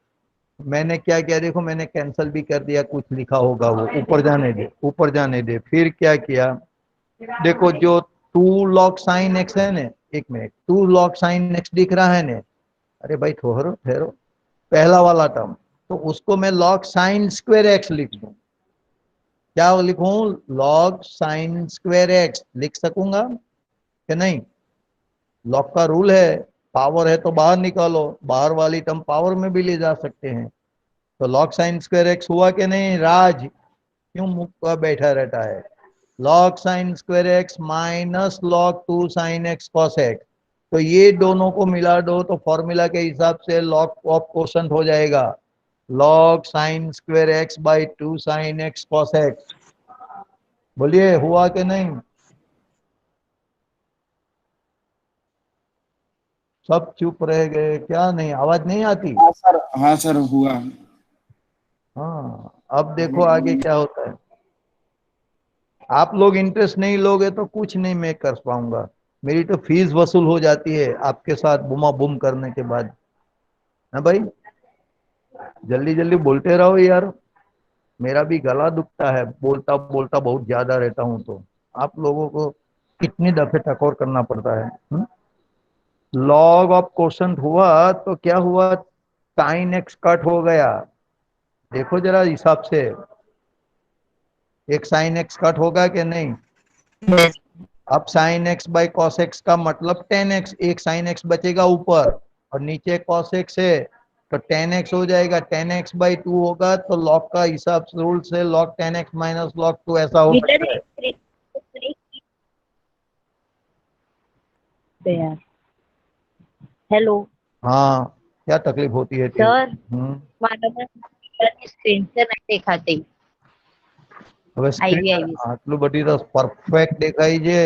मैंने क्या किया, देखो मैंने कैंसिल भी कर दिया, कुछ लिखा होगा वो, ऊपर जाने दे ऊपर जाने दे। फिर क्या किया, देखो जो 2 log sin x है ना, एक मिनट, 2 log sin x दिख रहा है ना, अरे भाई ठहरो ठहरो, पहला वाला टर्म, तो उसको मैं log sin² x लिख दूं। क्या लिखूं, log sin² x लिख सकूंगा कि नहीं? लॉग का रूल है, पावर है तो बाहर निकालो, बाहर वाली टर्म पावर में भी ले जा सकते हैं। तो log sin² x हुआ कि नहीं राज, क्यों मुख पर बैठा रहता है? log sin² x -log 2 sin x cos x, तो ये दोनों को मिला दो तो फॉर्मूला के हिसाब से लॉग ऑफ कोशंट हो जाएगा, log sin² x/2 sin x cos x। बोलिए हुआ कि नहीं? सब चुप रह गए क्या, नहीं आवाज नहीं आती? हाँ सर, हाँ सर हुआ। हाँ अब देखो आगे क्या होता है। आप लोग इंटरेस्ट नहीं लोगे तो कुछ नहीं मैं कर पाऊंगा, मेरी तो फीस वसूल हो जाती है आपके साथ बुमा बुम करने के बाद। है भाई, जल्दी जल्दी बोलते रहो यार, मेरा भी गला दुखता है, बोलता बोलता बहुत ज्यादा रहता हूँ, तो आप लोगों को कितनी दफे टकोर करना पड़ता है। लॉग ऑफ क्वेश्चन हुआ तो क्या हुआ, sin x कट हो गया, देखो जरा हिसाब से, एक sin x कट होगा कि नहीं? यस। अब sin x/cos x का मतलब 10x, एक sin x बचेगा ऊपर और नीचे cos x है, तो 10x हो जाएगा, 10x/2 होगा, तो log का हिसाब रूल से log 10x -log 2 ऐसा हो मीटर सकता है। यार। हेलो हाँ क्या तकलीफ होती है तेरी? सर, મારા મીટરની સ્ક્રીન છે નહીં દેખાતી। હવે આવી સ્ક્રીન આવી આટલું બધી તો પરફેક્ટ દેખાય છે,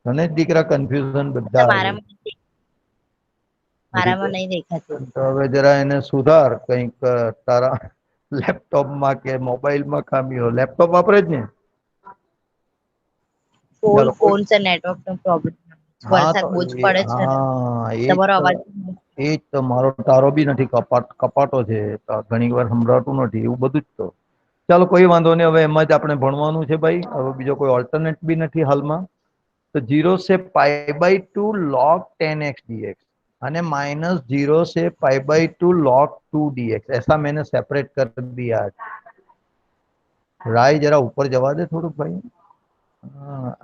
તને જ દીકરા કન્ફ્યુઝન બધા સર આવે મારામાં નહીં દેખાતું। તો હવે જરા એને સુધાર કંઈક, તારા લેપટોપમાં કે મોબાઈલમાં ખામી હોય, લેપટોપ વાપરે જ ને? ફોન ચાલો કોઈ, ફોન છે નેટવર્કનો પ્રોબ્લેમ। હા વરસાદ તો બહુ જ પડે છે ને, હા તમારો અવાજ એ જ તો મારો તારો બી નથી કપાટો છે, તો ઘણી વાર સંભળાતું નથી એવું બધું જ તો। ચાલો કોઈ વાંધો નહીં, હવે એમાં જ આપણે ભણવાનું છે ભાઈ, હવે બીજો કોઈ ઓલ્ટરનેટ બી નથી હાલમાં। तो 0 से π/2 log 10x dx, અને -0 से π/2 log 2 dx, ऐसा मैंने सेपरेट कर दिया है। राय जरा ऊपर जवा दे थोड़ा भाई। हाँ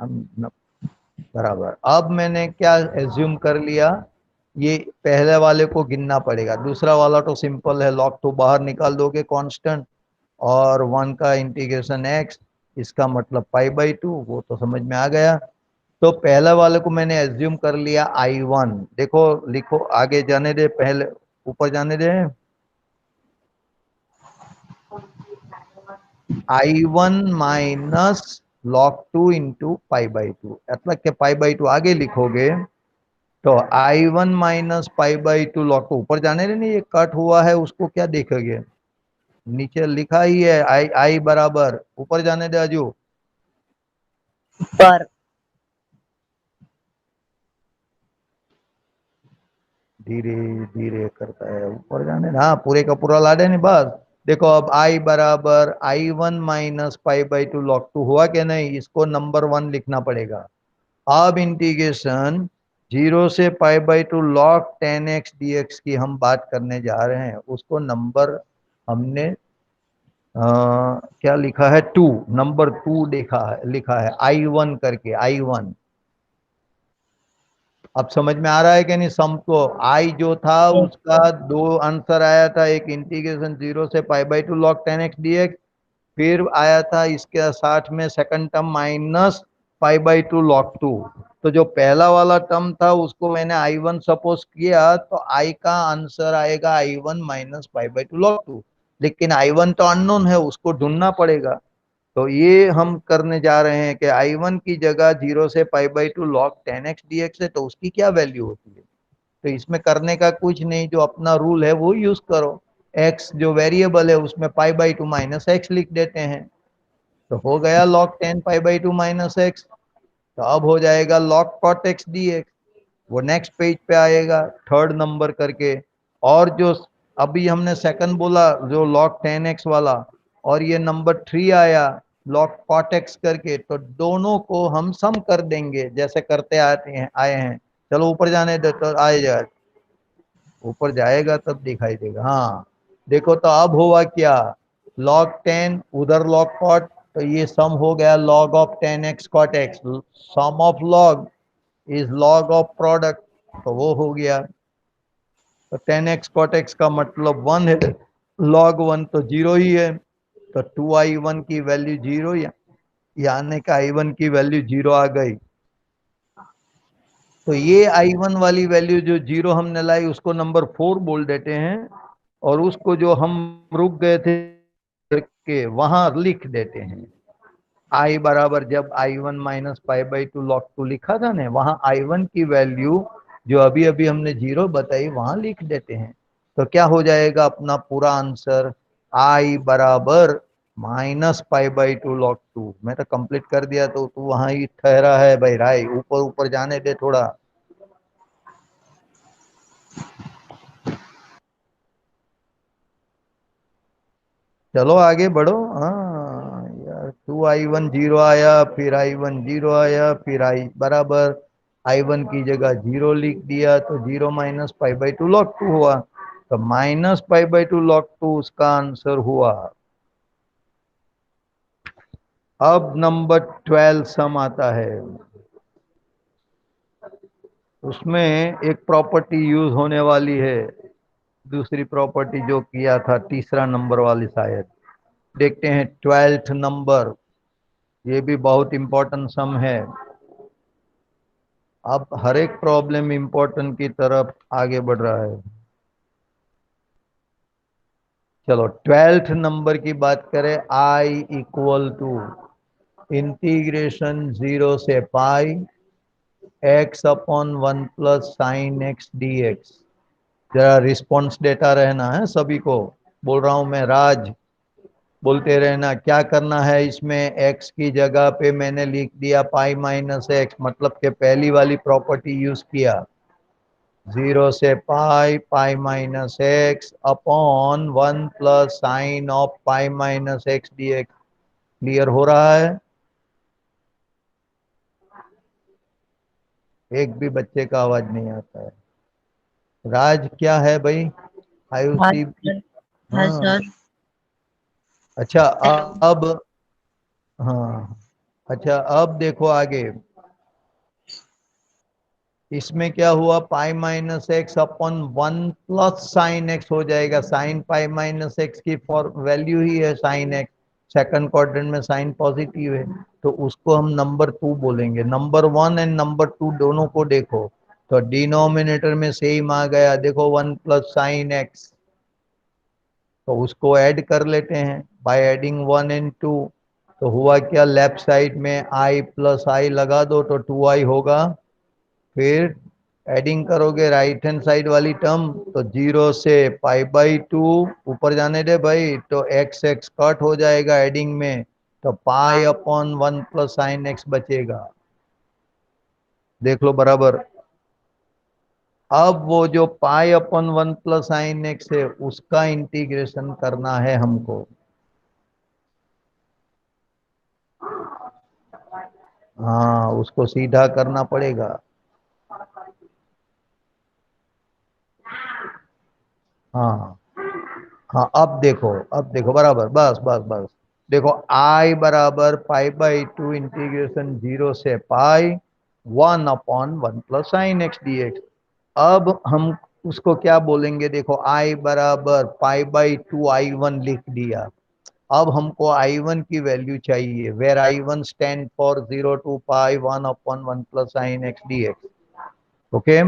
बराबर। अब मैंने क्या एज्यूम कर लिया, ये पहले वाले को गिनना पड़ेगा, दूसरा वाला तो सिंपल है, log 2 बाहर निकाल दोगे कांस्टेंट, और 1 का इंटीग्रेशन x, इसका मतलब π/2, वो तो समझ में आ गया। तो पहले वाले को मैंने एज्यूम कर लिया I1। देखो लिखो, आगे जाने दे, पहले ऊपर जाने दे। I1 माइनस log 2 इंटू π/2, मतलब के π/2 आगे लिखोगे तो I1 माइनस π/2 log 2 ऊपर जाने दे, नहीं ये कट हुआ है उसको क्या देखोगे, नीचे लिखा ही है आई बराबर, ऊपर जाने दे अजू, पर धीरे धीरे करता है, ऊपर जाने दे, हाँ पूरे का पूरा ला दे नहीं बस। देखो अब I बराबर I1 माइनस π/2 log 2 हुआ क्या, नहीं, इसको नंबर 1 लिखना पड़ेगा। अब इंटीग्रेशन 0 से π/2 log 10x dx की हम बात करने जा रहे हैं, उसको नंबर हमने क्या लिखा है, 2, नंबर 2 देखा है, लिखा है I1 करके, I1। अब समझ में आ रहा है कि नहीं, सम को आई जो था उसका दो आंसर आया था, एक इंटीग्रेशन 0 से π/2 log 10x dx, फिर आया था इसके साथ में सेकंड टर्म माइनस π/2 log 2। तो जो पहला वाला टर्म था उसको मैंने I1 सपोज किया, तो I का आंसर आएगा I1 माइनस π/2 log 2, लेकिन I1 तो अननोन है, उसको ढूंढना पड़ेगा। तो ये हम करने जा रहे हैं कि I1 की जगह 0 से π/2 log 10x dx है, तो उसकी क्या वैल्यू होती है। तो इसमें करने का कुछ नहीं, जो अपना रूल है वो यूज करो, x जो वेरिएबल है उसमें π/2 माइनस एक्स लिख देते हैं, तो हो गया log 10 π/2 माइनस एक्स। तो अब हो जाएगा log cot x dx, वो नेक्स्ट पेज पे आएगा थर्ड नंबर करके। और जो अभी हमने सेकंड बोला जो log 10x वाला, और ये नंबर 3 आया log cot x करके, तो दोनों को हम सम कर देंगे जैसे करते आते हैं आए हैं। चलो ऊपर जाने दे, तो आएगा, ऊपर जाएगा तब दिखाई देगा। हाँ देखो, तो अब हुआ क्या, log 10 उधर log cot, तो ये सम हो गया log of 10x cot x, sum of log is log of product, तो वो हो गया। तो 10x cot x का मतलब 1 है, log 1 तो 0 ही है, तो 2I1 की वैल्यू 0, यानी का I1 की वैल्यू 0 आ गई। तो ये I1 वाली वैल्यू जो 0 हमने लाई उसको नंबर 4 बोल देते हैं, और उसको जो हम रुक गए थे के वहां लिख देते हैं। I बराबर जब I1 माइनस π/2 log 2 लिखा था ना, वहां I1 की वैल्यू जो अभी अभी हमने 0 बताई वहां लिख देते हैं। तो क्या हो जाएगा अपना पूरा आंसर, I बराबर माइनस π/2 log 2। मैं तो कंप्लीट कर दिया, तो तू वहां ही ठहरा है भाई राय, ऊपर ऊपर जाने दे थोड़ा। चलो आगे बढ़ो। हाँ यार, 2I1 0 आया, फिर I1 0 आया, फिर I बराबर I1 की जगह 0 लिख दिया, तो 0 माइनस π/2 log 2 हुआ, तो माइनस π/2 log 2 उसका आंसर हुआ। अब नंबर 12 सम आता है, उसमें एक प्रॉपर्टी यूज होने वाली है, दूसरी प्रॉपर्टी जो किया था तीसरा नंबर वाली शायद। देखते हैं 12th नंबर, ये भी बहुत इंपॉर्टेंट सम है। अब हर एक प्रॉब्लम इंपॉर्टेंट की तरफ आगे बढ़ रहा है। चलो 12th नंबर की बात करें, I इक्वल टू इंटीग्रेशन 0 से पाई x upon 1 plus sine x d x. जरा रिस्पॉन्स देता रहना है सभी को, बोल रहा हूं मैं, राज बोलते रहना। क्या करना है इसमें, x की जगह पे मैंने लिख दिया पाई माइनस एक्स, मतलब के पहली वाली प्रॉपर्टी यूज किया, 0 से pi, pi minus x upon 1 plus sine of pi minus x d x. Clear हो रहा है, एक भी बच्चे का आवाज नहीं आता है। राज क्या है भाई, हाँ आयुषी। सर। हाँ हाँ सर। अच्छा, हेलो। अब हाँ, अच्छा अब देखो आगे, इसमें क्या हुआ, पाई minus x upon 1 plus sine x हो जाएगा। साइन पाई माइनस एक्स की फॉर वैल्यू ही है साइन एक्स, सेकंड क्वाड्रेंट में साइन पॉजिटिव है, तो उसको हम नंबर 2 बोलेंगे। नंबर 1 एंड नंबर 2 दोनों को देखो तो डिनोमिनेटर में सेम आ गया, देखो 1 प्लस साइन एक्स, तो उसको ऐड कर लेते हैं बाय एडिंग 1 एंड 2। तो हुआ क्या, लेफ्ट साइड में आई प्लस आई लगा दो तो 2i होगा। फिर एडिंग करोगे राइट हैंड साइड वाली टर्म, तो 0 से π/2 ऊपर जाने दे भाई, तो एक्स एक्स कट हो जाएगा एडिंग में, तो pi upon 1 plus sine x बचेगा। देख लो बराबर। अब वो जो pi upon 1 plus sine x है उसका इंटीग्रेशन करना है हमको। हाँ, उसको सीधा करना पड़ेगा। हाँ हाँ, अब देखो बराबर, बस बस बस। देखो आई बराबर π/2 इंटीग्रेशन 0 से पाई 1/1 प्लस साइन एक्स dx। अब हम उसको क्या बोलेंगे, देखो आई बराबर π/2 I1 लिख दिया। अब हमको I1 की वैल्यू चाहिए, where I1 stand for 0 to pi 1/1 plus sine x dx। Okay,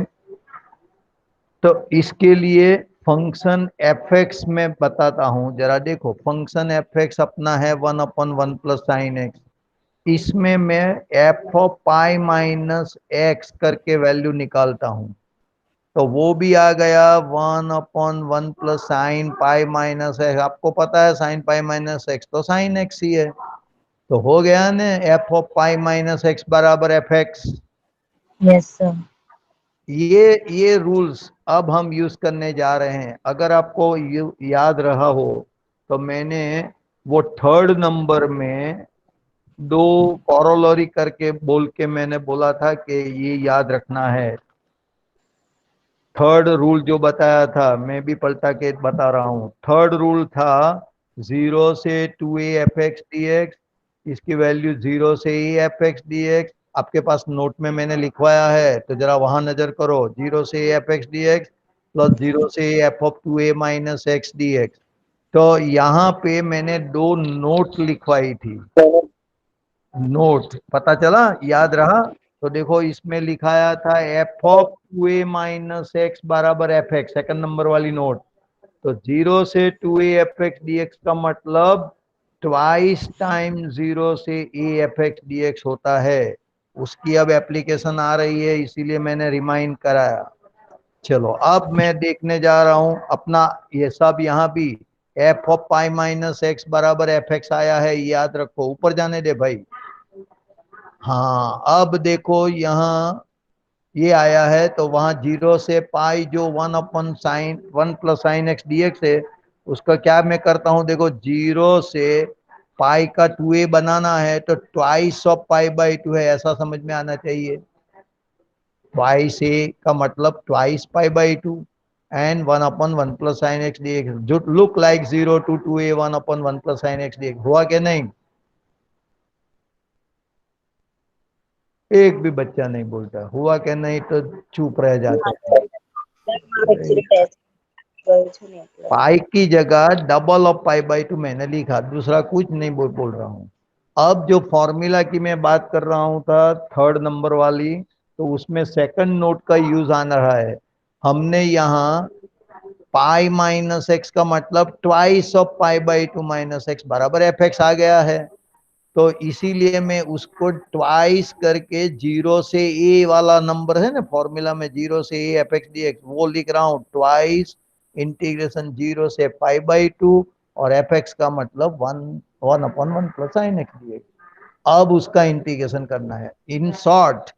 तो इसके लिए फंक्शन एफ एक्स में बताता हूं, जरा देखो। फंक्शन एफ एक्स अपना है 1/1 प्लस साइन एक्स। इसमें मैं F of pi minus x करके वैल्यू निकालता हूं, तो वो भी आ गया 1/1 plus sine pi minus x. आपको पता है साइन पाई माइनस एक्स तो साइन एक्स ही है, तो हो गया ना F of pi minus x बराबर एफ एक्स। Yes, sir. ये रूल्स अब हम यूज करने जा रहे हैं। अगर आपको याद रहा हो तो मैंने वो थर्ड नंबर में दो कॉरोलरी करके बोल के मैंने बोला था कि ये याद रखना है। थर्ड रूल जो बताया था, मैं भी पलटा के बता रहा हूँ। थर्ड रूल था 0 से 2a F x d x, इसकी वैल्यू 0 से e F x d x. आपके पास नोट में मैंने लिखवाया है तो जरा वहां नजर करो। 0 से ए f x d x plus 0 से F of 2a minus x d x. तो यहाँ पे मैंने दो नोट लिखवाई थी। नोट पता चला, याद रहा? तो देखो इसमें लिखाया था F of 2a minus x बराबर एफ एक्स, सेकंड नंबर वाली नोट। तो 0 से 2a F x d x का मतलब ट्वाइस टाइम 0 से ए एफ एक्स डी एक्स होता है। उसकी अब एप्लीकेशन आ रही है, इसीलिए मैंने रिमाइंड कराया। चलो अब मैं देखने जा रहा हूं अपना ये सब। यहाँ भी F of pi minus x बराबर एफ एक्स आया है, याद रखो। ऊपर जाने दे भाई। हाँ, अब देखो यहाँ ये आया है, तो वहां 0 से पाई जो 1 प्लस साइन एक्स dx है, उसका क्या मैं करता हूं, देखो 0 से पाई का 2a बनाना है तो ट्वाइस ऑफ π/2 है, ऐसा समझ में आना चाहिए। ट्वाइस ए का मतलब twice π/2 and 1/1 plus sine x dx जो look like 0 to 2a 1/1 plus sine x dx। हुआ क्या नहीं? एक भी बच्चा नहीं बोलता हुआ क्या नहीं, तो चुप रह जाते हैं। Actually, test करू છું ને એટલે. पाई की जगह डबल ऑफ π/2 मैंने लिखा, दूसरा कुछ नहीं बोल रहा हूं। अब जो फॉर्मूला की मैं बात कर रहा हूं था थर्ड नंबर वाली, तो उसमें सेकंड नोट का यूज आना रहा है। हमने यहाँ पाई माइनस एक्स का मतलब ट्वाइस ऑफ π/2 माइनस एक्स बराबर एफ एक्स आ गया है। तो इसीलिए मैं उसको ट्वाइस करके 0 से ए वाला नंबर है ना फॉर्मूला में, 0 से ए एफ एक्स डी एक्स, वो लिख रहा हूँ ट्वाइस इंटीग्रेशन 0 से π/2 और एफ एक्स का मतलब 1/1 plus sine x d x. अब उसका इंटीग्रेशन करना है। इन शॉर्ट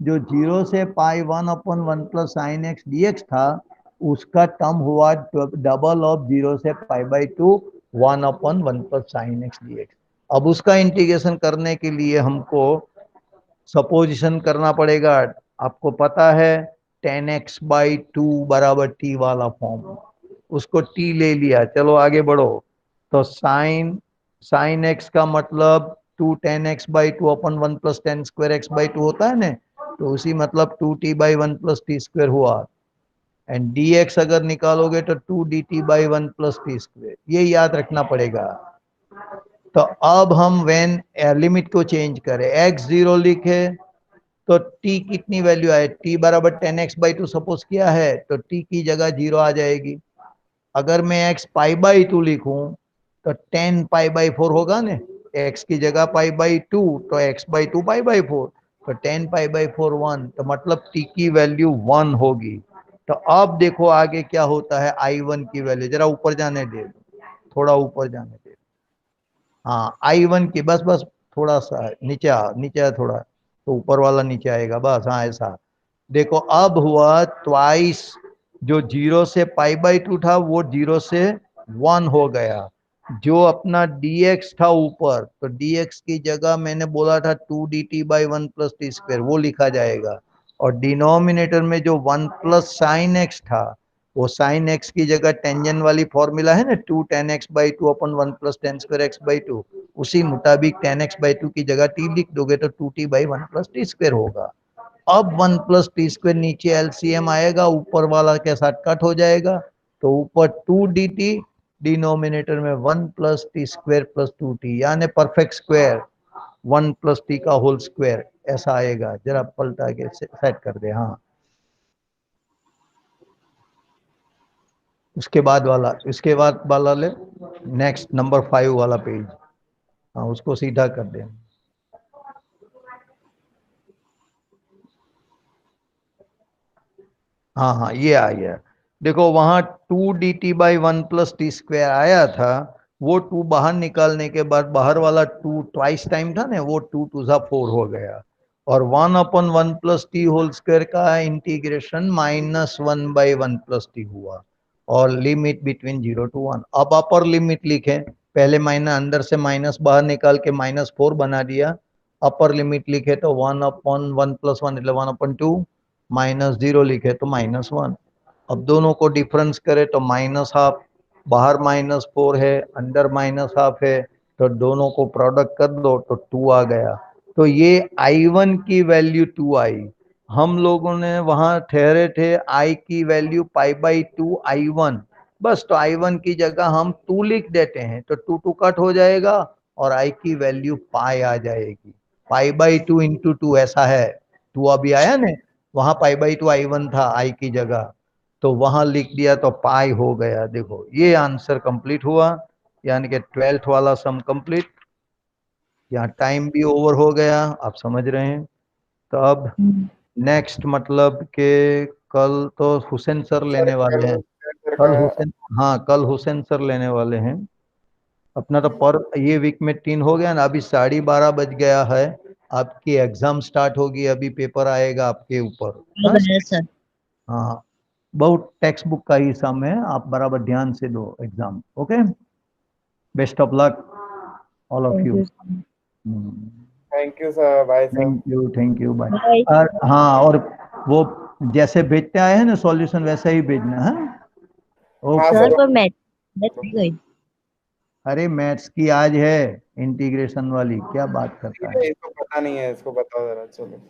जो 0 से पाई 1/1 प्लस साइन एक्स dx था, उसका टर्म हुआ डबल ऑफ 0 से π/2 1/1 प्लस साइन एक्स dx। अब उसका इंटीग्रेशन करने के लिए हमको सपोजिशन करना पड़ेगा। आपको पता है 10x/2 बराबर t वाला फॉर्म, उसको t ले लिया। चलो आगे बढ़ो। तो साइन एक्स का मतलब 2 10x/2 अपन 1 प्लस 10 स्क्वायर x/2 होता है ना, तो उसी मतलब 2t/1 प्लस टी स्क्वायर हुआ। एंड dx अगर निकालोगे तो 2dt/1 प्लस टी स्क्वायर। ये याद रखना पड़ेगा। तो अब हम व्हेन लिमिट को चेंज करें, x0 लिखे तो t कितनी वैल्यू आए, t बराबर 10x/2 सपोज किया है तो t की जगह 0 आ जाएगी। अगर मैं x π/2 लिखूं तो 10π/4 होगा ना, x की जगह π/2 तो x/2 π/4, तो 10π/4 1, तो मतलब t की वैल्यू 1 होगी। तो अब देखो आगे क्या होता है, I1 की वैल्यू जरा ऊपर जाने दे, थोड़ा ऊपर जाने दे। हाँ I1 की, बस बस थोड़ा सा नीचे आ, नीचे आ थोड़ा, तो ऊपर वाला नीचे आएगा बस। हाँ ऐसा देखो, अब हुआ ट्वाइस, जो 0 से π/2 था वो 0 से 1 हो गया। जो अपना dx था ऊपर, तो dx की जगह मैंने बोला था 2dt/1 + t², वो लिखा जाएगा। और डिनोमिनेटर में जो 1 + sin x था, वो sin x की जगह टेंजेंट वाली फॉर्मूला है ना, 2 10x/2 अपन 1 + tan²x/2, उसी मुताबिक 10x/2 की जगह t लिख दोगे तो 2t/1 + t² होगा। अब 1 + t² नीचे एलसीएम आएगा, ऊपर वाला के साथ कट हो जाएगा, तो ऊपर 2dt, डिनोमिनेटर में 1 + t² + 2t, यानी परफेक्ट स्क्वायर 1 + t का होल स्क्वायर, ऐसा आएगा। जरा पलटा के सेट कर दे। हाँ उसके बाद वाला ले, नेक्स्ट नंबर 5 वाला पेज, हाँ उसको सीधा कर दे। हाँ हाँ ये आ गया। देखो वहां 2dt/1 + t² आया था, वो 2 बाहर निकालने के बाद बाहर वाला 2 ट्वाइस टाइम था ना, वो 2 2 4 हो गया। और 1/1 + t² का इंटीग्रेशन -1/1 + t हुआ, और लिमिट बिटवीन 0 to 1। अब अपर लिमिट लिखे, पहले माइनस अंदर से माइनस बाहर निकाल के -4 बना दिया। अपर लिमिट लिखे तो 1/1 + 1 એટલે 1/2, -0 लिखे तो -1। अब दोनों को डिफरेंस करें तो -½ बाहर -4 है, अंदर -½ है, तो दोनों को प्रोडक्ट कर दो तो 2 आ गया। तो ये I1 की वैल्यू 2 आई। हम लोगों ने वहां ठहरे थे I की वैल्यू π/2 I1, बस तो I1 की जगह हम 2 लिख देते हैं तो 2 2 कट हो जाएगा और I की वैल्यू पाई आ जाएगी। π/2 × 2 ऐसा है, 2 अभी आया ना, वहां π/2 I1 था I की जगह, तो वहां लिख दिया तो पाई हो गया। देखो ये आंसर कंप्लीट हुआ, यानी कि 12th वाला सम कंप्लीट। यहाँ टाइम भी ओवर हो गया, आप समझ रहे हैं। तो अब नेक्स्ट मतलब कि कल तो हुसैन सर लेने वाले हैं, कल हुसैन, हाँ कल हुसैन सर लेने वाले हैं। अपना तो पर ये वीक में 3 हो गया ना, अभी 12:30 बज गया है, आपकी एग्जाम स्टार्ट होगी, अभी पेपर आएगा आपके ऊपर। हाँ सर। हाँ, बहुत टेक्स्ट बुक का ही सम है, आप बराबर ध्यान से दो exam. Okay, best of luck all of you. Thank you sir, bye sir. Thank you bye. Bye. और हाँ, और वो जैसे भेजते आए हैं ना सॉल्यूशन, वैसा ही भेजना है। हाँ ओके। Sir sir. पर मैं गई। अरे मैथ्स की आज है इंटीग्रेशन वाली, क्या बात करता है। इसको पता नहीं है, इसको बताओ जरा, चलो।